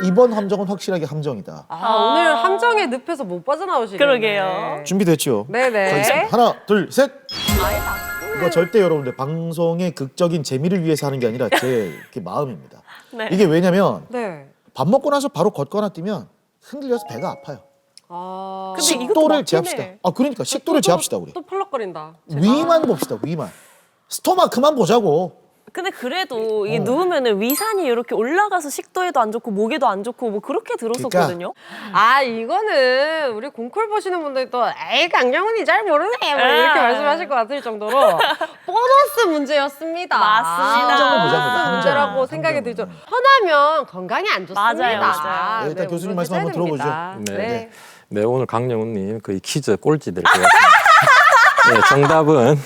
이번 함정은 확실하게 함정이다. 오늘 함정에 늪에서 못 빠져나오시네. 그러게요. 준비됐죠? 네네. 가겠습니다. 하나, 둘, 셋. 이거 절대 여러분들 방송의 극적인 재미를 위해서 하는 게 아니라 제 이렇게 마음입니다. 네. 이게 왜냐면 네. 밥 먹고 나서 바로 걷거나 뛰면 흔들려서 배가 아파요. 근데 이것도 식도를 맞긴 제합시다. 해. 그러니까 식도를 제합시다 우리. 또 펄럭거린다. 위만 봅시다. 위만. 스토마크만 보자고. 근데 그래도 이게 누우면은 위산이 이렇게 올라가서 식도에도 안 좋고 목에도 안 좋고 뭐 그렇게 들었었거든요. 이거는 우리 공쿨 보시는 분들이 또 에이 강정훈이 잘 모르네 뭐 이렇게 말씀하실 것 같을 정도로 보너스 문제였습니다. 맞습니다. 함정을 보자고요. 보너스 함정. 문제라고 생각이 함정. 들죠. 편하면 건강에 안 좋습니다. 맞아요, 맞아요. 네, 일단 교수님 말씀 한번 됩니다. 들어보죠. 네. 네, 오늘 강영훈님 거의 퀴즈 꼴찌 될 것 같습니다. 네, 정답은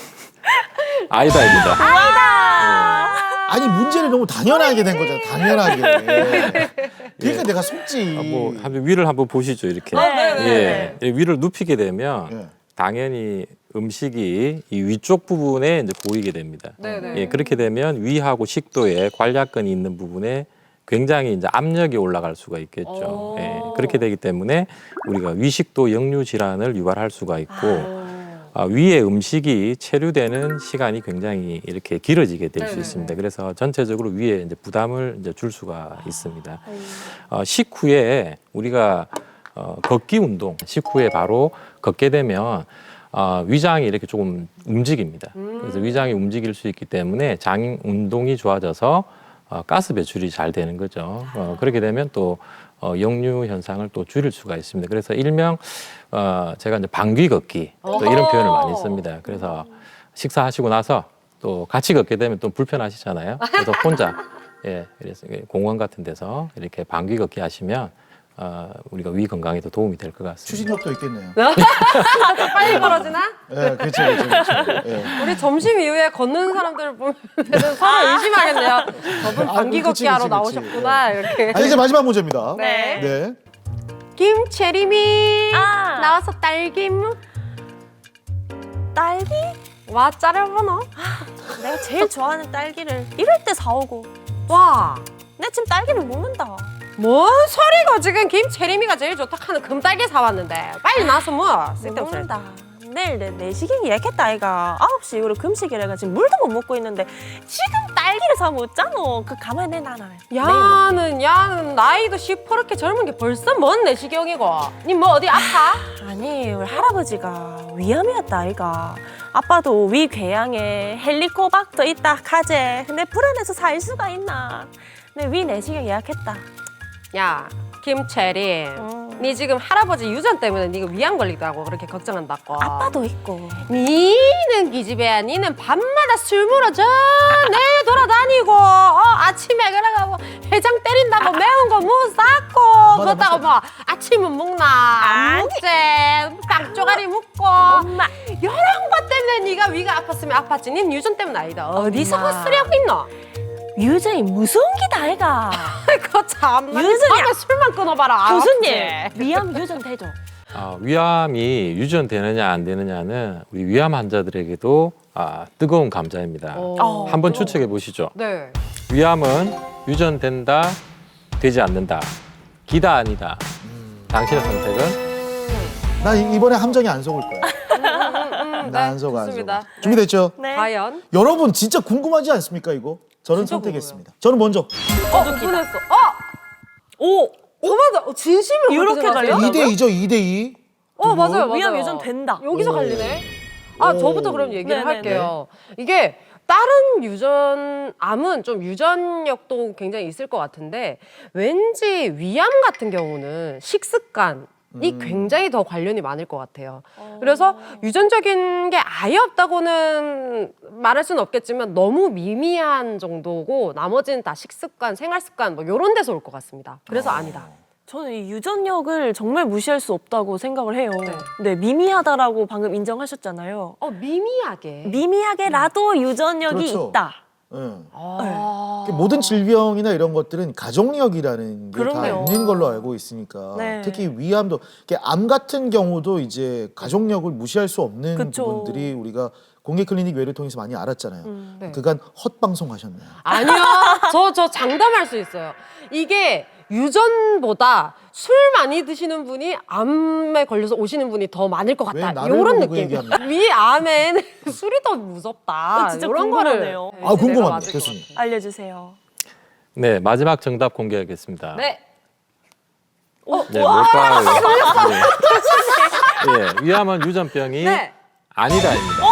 아이다입니다. 아니 문제를 너무 당연하게 된 거잖아. 당연하게. 그러니까 내가 속지. 한번 위를 한번 보시죠, 이렇게. 네. 예, 위를 눕히게 되면 예. 당연히 음식이 이 위쪽 부분에 이제 보이게 됩니다. 네네. 예, 그렇게 되면 위하고 식도에 관략근이 있는 부분에 굉장히 이제 압력이 올라갈 수가 있겠죠. 예, 그렇게 되기 때문에 우리가 위식도 역류 질환을 유발할 수가 있고 위에 음식이 체류되는 시간이 굉장히 이렇게 길어지게 될 수 있습니다. 그래서 전체적으로 위에 이제 부담을 이제 줄 수가 있습니다. 식후에 우리가 걷기 운동, 식후에 바로 걷게 되면 위장이 이렇게 조금 움직입니다. 그래서 위장이 움직일 수 있기 때문에 장 운동이 좋아져서 가스 배출이 잘 되는 거죠. 그렇게 되면 또 역류 현상을 또 줄일 수가 있습니다. 그래서 일명 제가 이제 방귀 걷기 또 이런 표현을 많이 씁니다. 그래서 식사하시고 나서 또 같이 걷게 되면 또 불편하시잖아요. 그래서 혼자 그래서 공원 같은 데서 이렇게 방귀 걷기 하시면 우리가 위 건강에도 도움이 될 것 같습니다. 추진력도 있겠네요. 빨리 벌어지나? 예, 그렇죠. 예. 우리 점심 이후에 걷는 사람들을 보면 서로 의심하겠네요. 저분 방귀 걷기 그치, 하러 그치, 나오셨구나 이렇게. 이제 마지막 문제입니다. 네. 네. 김채림이 나와서 딸김 딸기? 와 짜려보노? 내가 제일 좋아하는 딸기를 이럴 때 사오고 와. 내 지금 딸기를 먹는다. 뭔 소리고 지금 김채림이가 제일 좋다 하는 금딸기 사왔는데 빨리 나서 뭐 쓸데없어. 먹는다. 내일 내 내시경 예약했다 아이가 9시 이후로 금식이라 지금 물도 못 먹고 있는데 지금 딸기를 사면 어쩌노. 그 가만히 내 나는. 야는 나이도 시퍼렇게 젊은 게 벌써 뭔 내시경이고. 니 뭐 어디 아파? 아니 우리 할아버지가 위암이었다 아이가. 아빠도 위 궤양에 헬리코박터 있다 카제. 근데 불안해서 살 수가 있나. 내 위 내시경 예약했다. 야 김채림 니 지금 할아버지 유전 때문에 니가 위암 걸리다고 그렇게 걱정한다고. 아빠도 있고. 니는 기집애야. 니는 밤마다 술 물어 전에 돌아다니고 아침에 그래가고 해장 때린다고 매운 거 무 쌓고 그렇다고 뭐 아침은 먹나 안 먹지. 빵 쪼가리 먹고 엄마. 이런 것 때문에 니가 위가 아팠으면 아팠지. 닌 유전 때문 아니다. 어디서 엄마. 헛소리하고 있노? 유전이 무서운 기다 아이가. 아이고 참나. 유전이야. 밤에 술만 끊어봐라. 교수님 아프지? 위암 유전 되죠? 위암이 유전되느냐 안 되느냐는 우리 위암 환자들에게도 뜨거운 감자입니다. 한번 추측해 보시죠. 네. 위암은 유전된다, 되지 않는다, 기다 아니다. 당신의 선택은? 나 이번에 함정이 안 속을 거야. 나 안 속아, 안 좋습니다. 속아. 준비됐죠? 네. 과연? 여러분 진짜 궁금하지 않습니까 이거? 저는 진짜 선택했습니다. 저는 먼저 불했어. 오! 맞아. 진심으로 이렇게 그렇게 생각하세요? 갈려? 2대2죠, 2대2. 맞아요. 위암 유전 된다. 여기서 갈리네. 저부터 그럼 얘기를 네네네. 할게요. 이게 다른 암은 좀 유전력도 굉장히 있을 것 같은데 왠지 위암 같은 경우는 식습관이 굉장히 더 관련이 많을 것 같아요. 그래서 유전적인 게 아예 없다고는 말할 수는 없겠지만 너무 미미한 정도고 나머지는 다 식습관, 생활습관 뭐 이런 데서 올 것 같습니다. 그래서 아니다. 저는 이 유전력을 정말 무시할 수 없다고 생각을 해요. 네, 미미하다라고 방금 인정하셨잖아요. 미미하게. 미미하게라도 유전력이 그렇죠. 있다. 예. 아. 모든 질병이나 이런 것들은 가족력이라는 게 다 그럼요. 있는 걸로 알고 있으니까 네. 특히 위암도 이렇게 암 같은 경우도 이제 가족력을 무시할 수 없는 그쵸. 부분들이 우리가 공개 클리닉 외를 통해서 많이 알았잖아요. 네. 그간 헛방송 하셨네요. 아니요. 저 장담할 수 있어요. 이게 유전보다 술 많이 드시는 분이 암에 걸려서 오시는 분이 더 많을 것 왜 같다. 나를 이런 보고 느낌. 얘기합니까? 위암에는 술이 더 무섭다. 진짜 이런 궁금하네요. 거를 아, 궁금합니다, 내가 맞을 것 교수님. 같아요. 알려주세요. 네, 마지막 정답 공개하겠습니다. 네. 네, 뭘까요? 네. 예, 위암은 유전병이 네. 아니다입니다.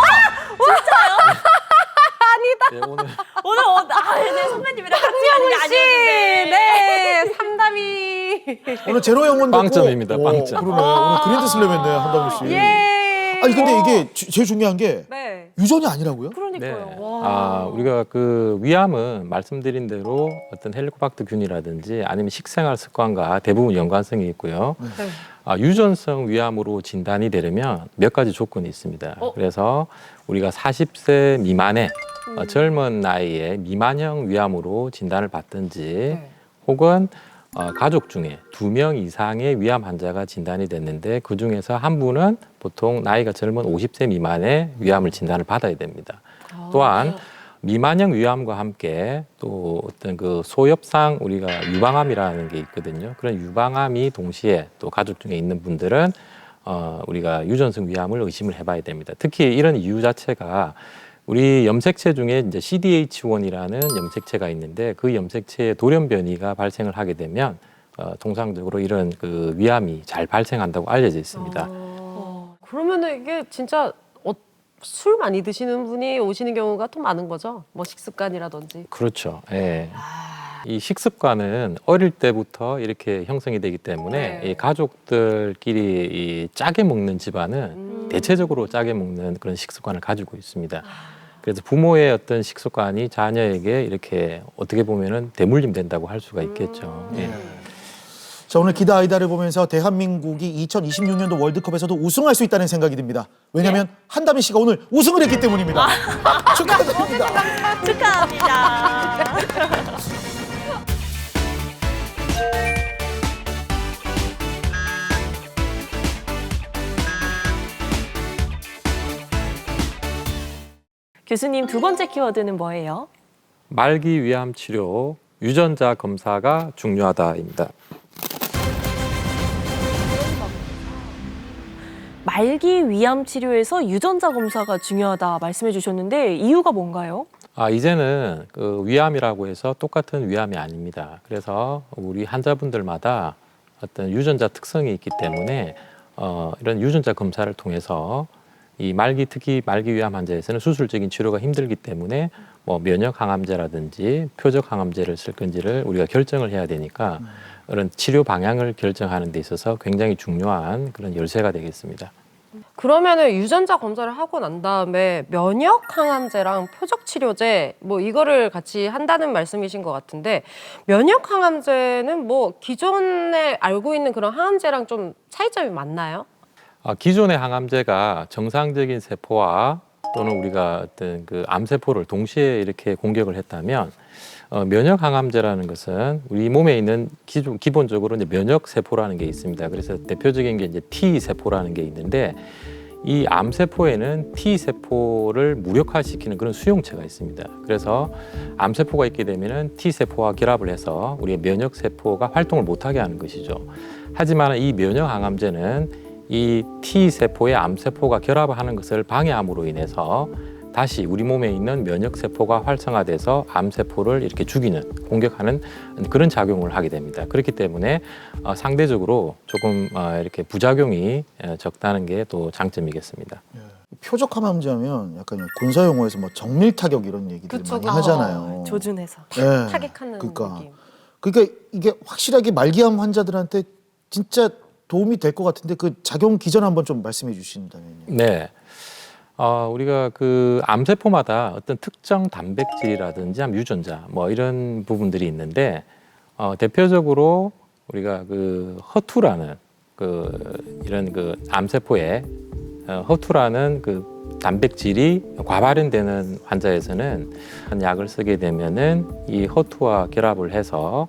아니다. 오늘 오늘 네, 선배님이랑 같이 하는 게 아니었는데. 네. 삼담이. 오늘 제로 영혼 듣고 빵점입니다, 빵점. 그러네. 오늘 그랜드 슬램 했네요, 한담우 씨. 예. 아니 근데 이게 제일 중요한 게 네. 유전이 아니라고요? 그러니까요. 네. 와. 우리가 그 위암은 말씀드린 대로 어떤 헬리코박터균이라든지 아니면 식생활 습관과 대부분 연관성이 있고요. 네. 유전성 위암으로 진단이 되려면 몇 가지 조건이 있습니다. 그래서 우리가 40세 미만의 젊은 나이에 미만형 위암으로 진단을 받든지 네. 혹은 가족 중에 2명 이상의 위암 환자가 진단이 됐는데 그 중에서 한 분은 보통 나이가 젊은 50세 미만의 위암을 진단을 받아야 됩니다. 또한 미만형 위암과 함께 또 어떤 그 소엽상 우리가 유방암이라는 게 있거든요. 그런 유방암이 동시에 또 가족 중에 있는 분들은 우리가 유전성 위암을 의심을 해봐야 됩니다. 특히 이런 이유 자체가 우리 염색체 중에 이제 CDH1이라는 염색체가 있는데 그 염색체의 돌연 변이가 발생을 하게 되면 통상적으로 이런 그 위암이 잘 발생한다고 알려져 있습니다. 그러면은 이게 진짜 술 많이 드시는 분이 오시는 경우가 더 많은 거죠? 뭐 식습관이라든지. 그렇죠. 예. 이 식습관은 어릴 때부터 이렇게 형성이 되기 때문에 네. 이 가족들끼리 이 짜게 먹는 집안은 대체적으로 짜게 먹는 그런 식습관을 가지고 있습니다. 그래서 부모의 어떤 식습관이 자녀에게 이렇게 어떻게 보면은 대물림 된다고 할 수가 있겠죠. 예. 자, 오늘 기다 아이다를 보면서 대한민국이 2026년도 월드컵에서도 우승할 수 있다는 생각이 듭니다. 왜냐하면 한다미 씨가 오늘 우승을 했기 때문입니다. 축하드립니다. 축하합니다. 교수님, 두 번째 키워드는 뭐예요? 말기 위암 치료 유전자 검사가 중요하다입니다. 말기 위암 치료에서 유전자 검사가 중요하다 말씀해 주셨는데 이유가 뭔가요? 이제는 그 위암이라고 해서 똑같은 위암이 아닙니다. 그래서 우리 환자분들마다 어떤 유전자 특성이 있기 때문에 이런 유전자 검사를 통해서 이 특히 말기 위암 환자에서는 수술적인 치료가 힘들기 때문에 뭐 면역 항암제라든지 표적 항암제를 쓸 건지를 우리가 결정을 해야 되니까 그런 치료 방향을 결정하는 데 있어서 굉장히 중요한 그런 열쇠가 되겠습니다. 그러면은 유전자 검사를 하고 난 다음에 면역 항암제랑 표적 치료제 뭐 이거를 같이 한다는 말씀이신 것 같은데 면역 항암제는 뭐 기존에 알고 있는 그런 항암제랑 좀 차이점이 많나요? 기존의 항암제가 정상적인 세포와 또는 우리가 어떤 그 암세포를 동시에 이렇게 공격을 했다면 면역 항암제라는 것은 우리 몸에 있는 기본적으로 이제 면역 세포라는 게 있습니다. 그래서 대표적인 게 이제 T 세포라는 게 있는데 이 암세포에는 T 세포를 무력화시키는 그런 수용체가 있습니다. 그래서 암세포가 있게 되면은 T 세포와 결합을 해서 우리의 면역 세포가 활동을 못하게 하는 것이죠. 하지만 이 면역 항암제는 이 T 세포의 암세포가 결합하는 것을 방해함으로 인해서 다시 우리 몸에 있는 면역 세포가 활성화돼서 암세포를 이렇게 죽이는 공격하는 그런 작용을 하게 됩니다. 그렇기 때문에 상대적으로 조금 이렇게 부작용이 적다는 게 또 장점이겠습니다. 표적 항암제하면 약간 군사 용어에서 뭐 정밀 타격 이런 얘기들 그쵸, 많이 그쵸. 하잖아요. 조준해서. 예. 타격하는 그러니까. 느낌. 그러니까 이게 확실하게 말기암 환자들한테 진짜 도움이 될 것 같은데 그 작용 기전 한번 좀 말씀해 주신다면요. 네. 우리가 그 암세포마다 어떤 특정 단백질이라든지 유전자 뭐 이런 부분들이 있는데 대표적으로 우리가 그 허투라는 이런 그 암세포에 허투라는 그 단백질이 과발현되는 환자에서는 약을 쓰게 되면은 이 허투와 결합을 해서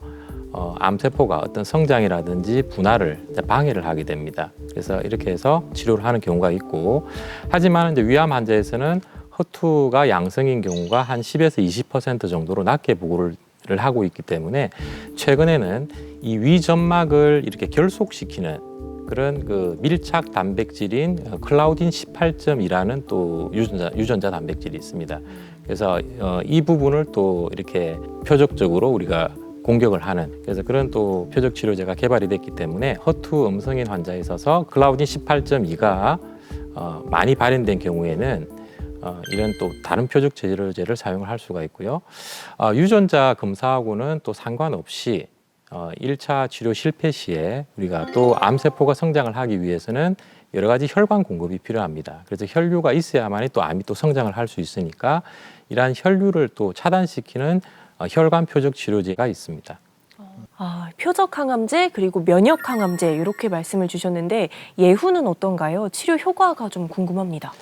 암세포가 어떤 성장이라든지 분할을 방해를 하게 됩니다. 그래서 이렇게 해서 치료를 하는 경우가 있고, 하지만 이제 위암 환자에서는 허투가 양성인 경우가 한 10에서 20% 정도로 낮게 보고를 하고 있기 때문에 최근에는 이 위점막을 이렇게 결속시키는 그런 그 밀착 단백질인 클라우딘 18.2라는 또 유전자 단백질이 있습니다. 그래서 이 부분을 또 이렇게 표적적으로 우리가 공격을 하는, 그래서 그런 또 표적 치료제가 개발이 됐기 때문에 허투 음성인 환자에 있어서 클라우딘 18.2가 많이 발현된 경우에는 이런 또 다른 표적 치료제를 사용을 할 수가 있고요. 유전자 검사하고는 또 상관없이 1차 치료 실패 시에 우리가 또 암세포가 성장을 하기 위해서는 여러 가지 혈관 공급이 필요합니다. 그래서 혈류가 있어야만이 또 암이 또 성장을 할 수 있으니까 이러한 혈류를 또 차단시키는 혈관 표적 치료제가 있습니다. 표적 항암제 그리고 면역 항암제 이렇게 말씀을 주셨는데 예후는 어떤가요? 치료 효과가 좀 궁금합니다.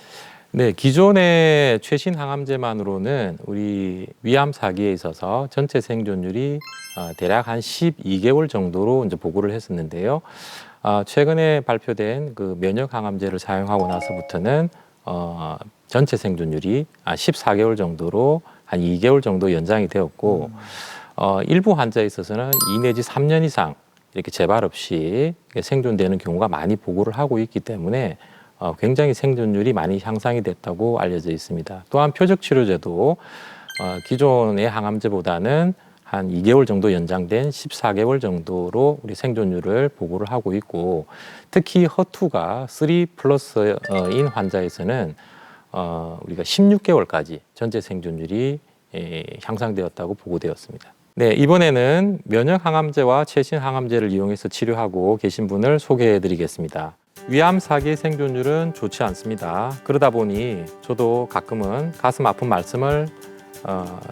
네, 기존의 최신 항암제만으로는 우리 위암 사기에 있어서 전체 생존율이 대략 한 12개월 정도로 이제 보고를 했었는데요. 최근에 발표된 그 면역 항암제를 사용하고 나서부터는 전체 생존율이 14개월 정도로 한 2개월 정도 연장이 되었고, 일부 환자에 있어서는 2 내지 3년 이상 이렇게 재발 없이 생존되는 경우가 많이 보고를 하고 있기 때문에 굉장히 생존율이 많이 향상이 됐다고 알려져 있습니다. 또한 표적 치료제도 기존의 항암제보다는 한 2개월 정도 연장된 14개월 정도로 우리 생존율을 보고를 하고 있고, 특히 허투가 3+인 환자에서는 우리가 16개월까지 전체 생존율이 향상되었다고 보고되었습니다. 네, 이번에는 면역 항암제와 최신 항암제를 이용해서 치료하고 계신 분을 소개해 드리겠습니다. 위암 사기의 생존율은 좋지 않습니다. 그러다 보니 저도 가끔은 가슴 아픈 말씀을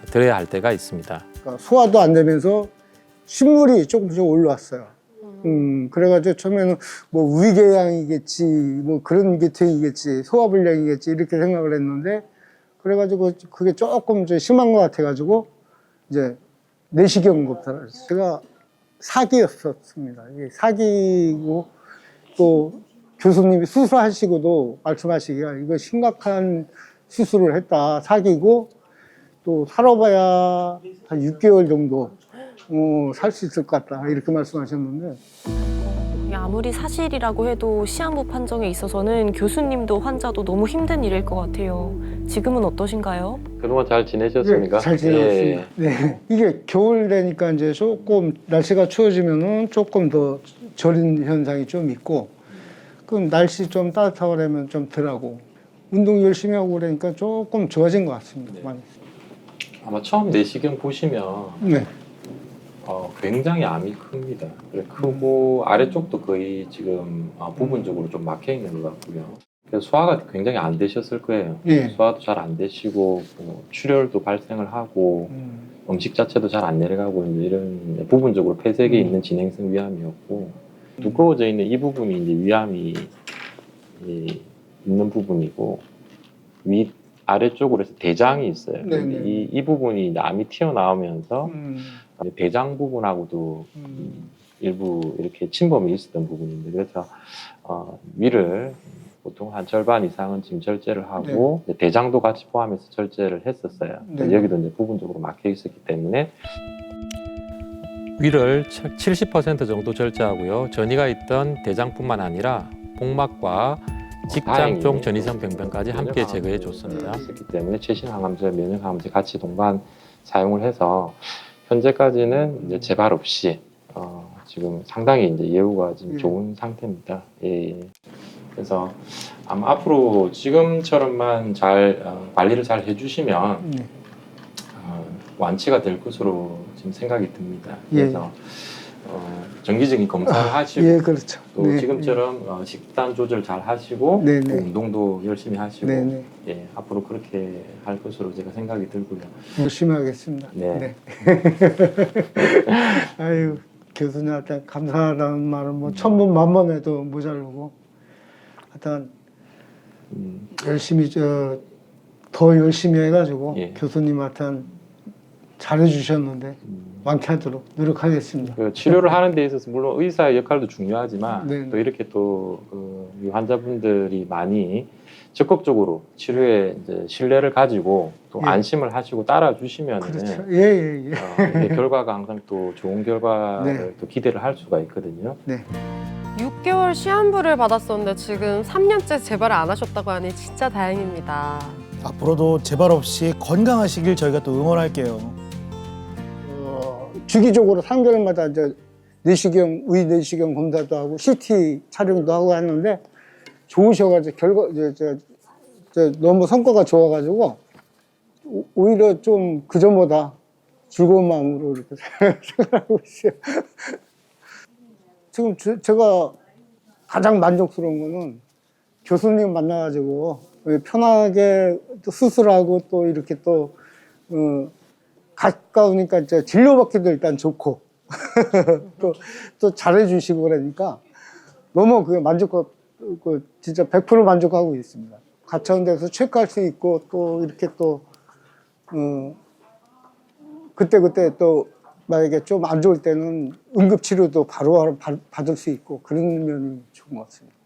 드려야 할 때가 있습니다. 그러니까 소화도 안 되면서 신물이 조금씩 올라왔어요. 그래가지고 처음에는 뭐 위궤양이겠지, 뭐 그런 계통이겠지, 소화불량이겠지 이렇게 생각을 했는데, 그래가지고 그게 조금 좀 심한 것 같아가지고 이제 내시경 검사를 했어요. 제가 사기였었습니다. 이게 사기고, 또 교수님이 수술하시고도 말씀하시기가 이거 심각한 수술을 했다, 사기고, 또 살아봐야 한 6개월 정도 살 수 있을 것 같다 이렇게 말씀하셨는데, 아무리 사실이라고 해도 시한부 판정에 있어서는 교수님도 환자도 너무 힘든 일일 것 같아요. 지금은 어떠신가요? 그동안 잘 지내셨습니까? 네, 잘 지내셨습니다. 네. 이게 겨울 되니까 이제 조금 날씨가 추워지면은 조금 더 저린 현상이 좀 있고, 그럼 날씨 좀 따뜻하고 그러면 좀 덜하고, 운동 열심히 하고 그러니까 조금 좋아진 것 같습니다. 많이. 아마 처음 내시경 보시면 네. 굉장히 암이 큽니다. 크고 아래쪽도 거의 지금 부분적으로 좀 막혀 있는 것 같고요. 그래서 소화가 굉장히 안 되셨을 거예요. 예. 소화도 잘 안 되시고 출혈도 발생을 하고 음식 자체도 잘 안 내려가고 이제 이런 부분적으로 폐색이 있는 진행성 위암이었고, 두꺼워져 있는 이 부분이 이제 위암이 있는 부분이고, 위 아래쪽으로 해서 대장이 있어요. 네네. 이 부분이 이제 암이 튀어나오면서 대장 부분하고도 일부 이렇게 침범이 있었던 부분인데, 그래서 위를 보통 한 절반 이상은 지금 절제를 하고 이제 대장도 같이 포함해서 절제를 했었어요. 네. 여기도 이제 부분적으로 막혀 있었기 때문에 위를 70% 정도 절제하고요. 전이가 있던 대장뿐만 아니라 복막과 직장종 전이성 병변까지 함께 제거해 줬습니다. 그렇기 때문에 최신 항암제, 면역 항암제 같이 동반 사용을 해서 현재까지는 이제 재발 없이 지금 상당히 이제 예후가 지금 좋은 상태입니다. 예. 그래서 아마 앞으로 지금처럼만 잘 관리를 잘 해주시면 네. 완치가 될 것으로 지금 생각이 듭니다. 예. 그래서 정기적인 검사를 하시고 예, 그렇죠. 또 네, 지금처럼 식단 조절 잘 하시고 네, 또 네. 운동도 열심히 하시고 네, 네. 예, 앞으로 그렇게 할 것으로 제가 생각이 들고요. 열심히 하겠습니다. 네. 아유, 교수님한테 감사하다는 말은 뭐 천번 만번 해도 모자르고 하여튼 열심히 더 열심히 해가지고 예. 교수님한테 잘해주셨는데 완쾌하도록 노력하겠습니다. 그 치료를 하는 데 있어서 물론 의사의 역할도 중요하지만 네. 또 이렇게 이 환자분들이 많이 적극적으로 치료에 이제 신뢰를 가지고 또 예. 안심을 하시고 따라 주시면은 그렇죠. 예. 이게 결과가 항상 또 좋은 결과를 네. 또 기대를 할 수가 있거든요. 네. 6개월 시한부를 받았었는데 지금 3년째 재발을 안 하셨다고 하니 진짜 다행입니다. 앞으로도 재발 없이 건강하시길 저희가 또 응원할게요. 주기적으로 3개월마다 이제 내시경 검사도 하고 CT 촬영도 하고 하는데 좋으셔가지고 너무 성과가 좋아가지고 오히려 좀 그전보다 즐거운 마음으로 이렇게 생각하고 있어요. 지금 제가 가장 만족스러운 거는 교수님 만나가지고 편하게 또 수술하고 또 이렇게 또 가까우니까 이제 진료받기도 일단 좋고 또 잘해주시고 그러니까 너무 그 진짜 100% 만족하고 있습니다. 가까운 데서 체크할 수 있고 또 이렇게 또 그때 또 만약에 좀 안 좋을 때는 응급치료도 바로 받을 수 있고 그런 면이 좋은 것 같습니다.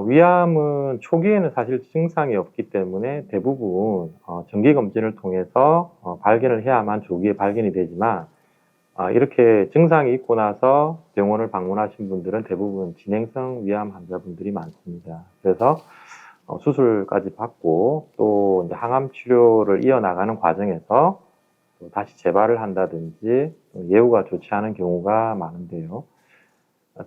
위암은 초기에는 사실 증상이 없기 때문에 대부분 정기 검진을 통해서 발견을 해야만 조기에 발견이 되지만 이렇게 증상이 있고 나서 병원을 방문하신 분들은 대부분 진행성 위암 환자분들이 많습니다. 그래서 수술까지 받고 또 이제 항암 치료를 이어나가는 과정에서 또 다시 재발을 한다든지 예후가 좋지 않은 경우가 많은데요.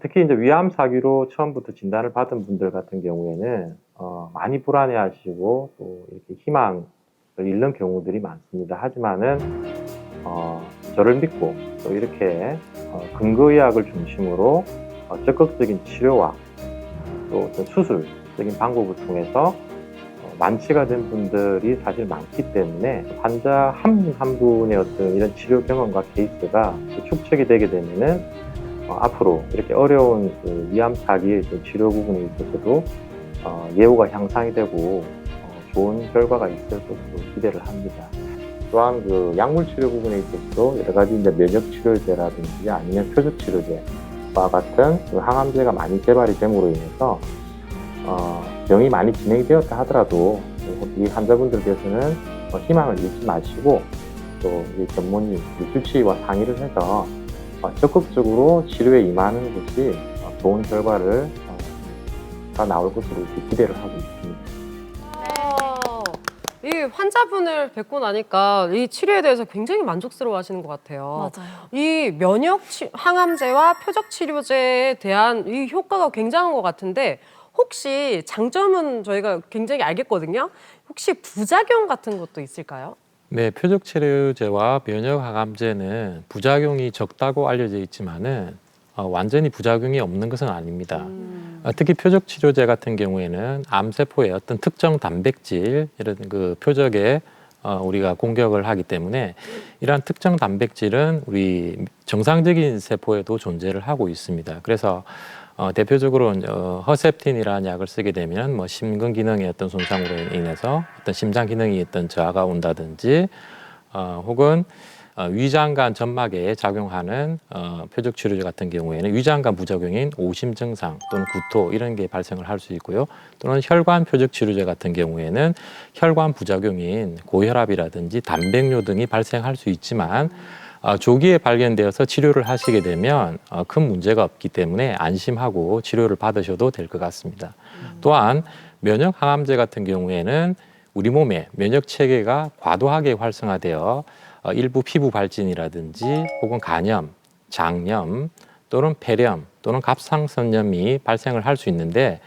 특히 이제 위암 사기로 처음부터 진단을 받은 분들 같은 경우에는 많이 불안해하시고 또 이렇게 희망을 잃는 경우들이 많습니다. 하지만은 저를 믿고 또 이렇게 근거의학을 중심으로 적극적인 치료와 또 어떤 수술적인 방법을 통해서 완치가 된 분들이 사실 많기 때문에 환자 한 분의 어떤 이런 치료 경험과 케이스가 축적이 되게 되면은 앞으로 이렇게 어려운 그 위암 사기의 치료 부분에 있어서도 예후가 향상이 되고 좋은 결과가 있을 것으로 기대를 합니다. 또한 그 약물 치료 부분에 있어서도 여러 가지 이제 면역 치료제라든지 아니면 표적 치료제와 같은 그 항암제가 많이 개발이 됨으로 인해서 병이 많이 진행되었다 하더라도 이 환자분들께서는 희망을 잃지 마시고 또 이 전문의 주치의와 상의를 해서 적극적으로 치료에 임하는 것이 좋은 결과를 나올 것으로 기대를 하고 있습니다. 이 환자분을 뵙고 나니까 이 치료에 대해서 굉장히 만족스러워 하시는 것 같아요. 맞아요. 이 항암제와 표적 치료제에 대한 이 효과가 굉장한 것 같은데 혹시 장점은 저희가 굉장히 알겠거든요. 혹시 부작용 같은 것도 있을까요? 네, 표적 치료제와 면역 항암제는 부작용이 적다고 알려져 있지만은 완전히 부작용이 없는 것은 아닙니다. 특히 표적 치료제 같은 경우에는 암세포의 어떤 특정 단백질 이런 그 표적에 우리가 공격을 하기 때문에 이러한 특정 단백질은 우리 정상적인 세포에도 존재를 하고 있습니다. 그래서 대표적으로 허셉틴이라는 약을 쓰게 되면 뭐 심근 기능의 어떤 손상으로 인해서 어떤 심장 기능이 어떤 저하가 온다든지 혹은 위장관 점막에 작용하는 표적 치료제 같은 경우에는 위장관 부작용인 오심 증상 또는 구토 이런 게 발생을 할 수 있고요. 또는 혈관 표적 치료제 같은 경우에는 혈관 부작용인 고혈압이라든지 단백뇨 등이 발생할 수 있지만 조기에 발견되어서 치료를 하시게 되면 큰 문제가 없기 때문에 안심하고 치료를 받으셔도 될 것 같습니다. 또한 면역 항암제 같은 경우에는 우리 몸의 면역 체계가 과도하게 활성화되어 일부 피부 발진이라든지 혹은 간염, 장염 또는 폐렴 또는 갑상선염이 발생을 할 수 있는데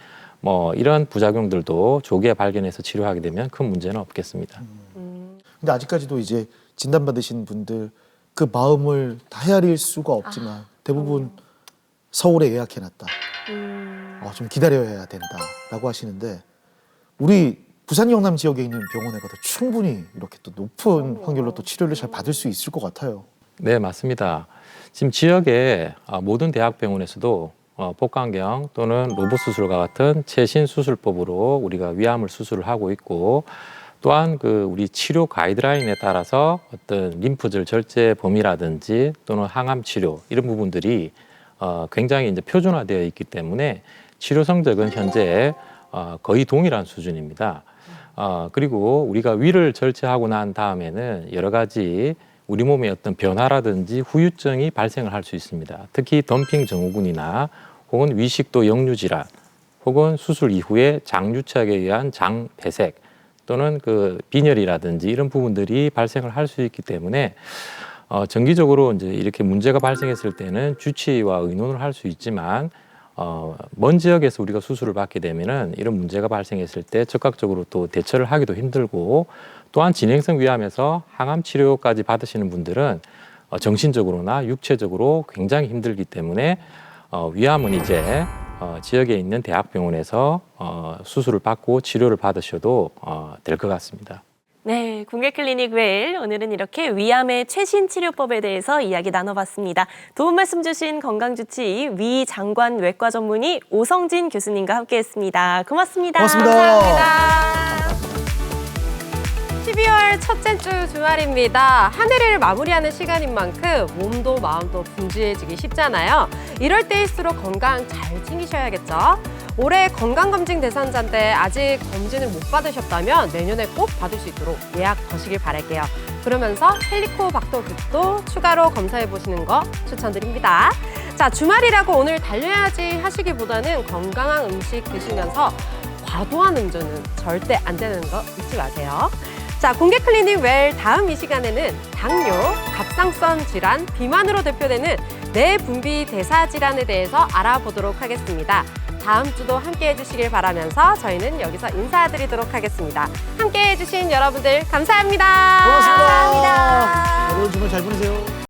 뭐 이런 부작용들도 조기에 발견해서 치료하게 되면 큰 문제는 없겠습니다. 근데 아직까지도 이제 진단받으신 분들 그 마음을 다 헤아릴 수가 없지만 대부분 서울에 예약해놨다. 좀 기다려야 된다라고 하시는데 우리 부산 영남 지역에 있는 병원에 가도 충분히 이렇게 또 높은 확률로 또 치료를 잘 받을 수 있을 것 같아요. 네, 맞습니다. 지금 지역의 모든 대학병원에서도 복강경 또는 로봇 수술과 같은 최신 수술법으로 우리가 위암을 수술을 하고 있고 또한 그 우리 치료 가이드라인에 따라서 어떤 림프절 절제 범위라든지 또는 항암 치료 이런 부분들이 굉장히 이제 표준화되어 있기 때문에 치료 성적은 현재 거의 동일한 수준입니다. 그리고 우리가 위를 절제하고 난 다음에는 여러 가지 우리 몸의 어떤 변화라든지 후유증이 발생을 할 수 있습니다. 특히 덤핑 증후군이나 혹은 위식도 역류 질환 혹은 수술 이후에 장유착에 의한 장 배색 또는 그 빈혈이라든지 이런 부분들이 발생을 할 수 있기 때문에 정기적으로 이제 이렇게 문제가 발생했을 때는 주치의와 의논을 할 수 있지만 먼 지역에서 우리가 수술을 받게 되면은 이런 문제가 발생했을 때 적극적으로 또 대처를 하기도 힘들고 또한 진행성 위암에서 항암 치료까지 받으시는 분들은 정신적으로나 육체적으로 굉장히 힘들기 때문에 위암은 이제 지역에 있는 대학병원에서 수술을 받고 치료를 받으셔도 될 것 같습니다. 네, 공개클리닉 웰 오늘은 이렇게 위암의 최신 치료법에 대해서 이야기 나눠봤습니다. 도움 말씀 주신 건강주치의 위장관 외과 전문의 오성진 교수님과 함께했습니다. 고맙습니다. 고맙습니다. 감사합니다. 12월 첫째 주 주말입니다. 한 해를 마무리하는 시간인 만큼 몸도 마음도 분주해지기 쉽잖아요. 이럴 때일수록 건강 잘 챙기셔야겠죠. 올해 건강검진 대상자인데 아직 검진을 못 받으셨다면 내년에 꼭 받을 수 있도록 예약 거시길 바랄게요. 그러면서 헬리코박터균도 추가로 검사해보시는 거 추천드립니다. 자, 주말이라고 오늘 달려야지 하시기보다는 건강한 음식 드시면서 과도한 운전은 절대 안 되는 거 잊지 마세요. 자, 공개클리닉 웰 다음 이 시간에는 당뇨, 갑상선 질환, 비만으로 대표되는 내분비 대사 질환에 대해서 알아보도록 하겠습니다. 다음 주도 함께해 주시길 바라면서 저희는 여기서 인사드리도록 하겠습니다. 함께해 주신 여러분들 감사합니다. 고맙습니다. 감사합니다. 여러분 주말 잘 보내세요.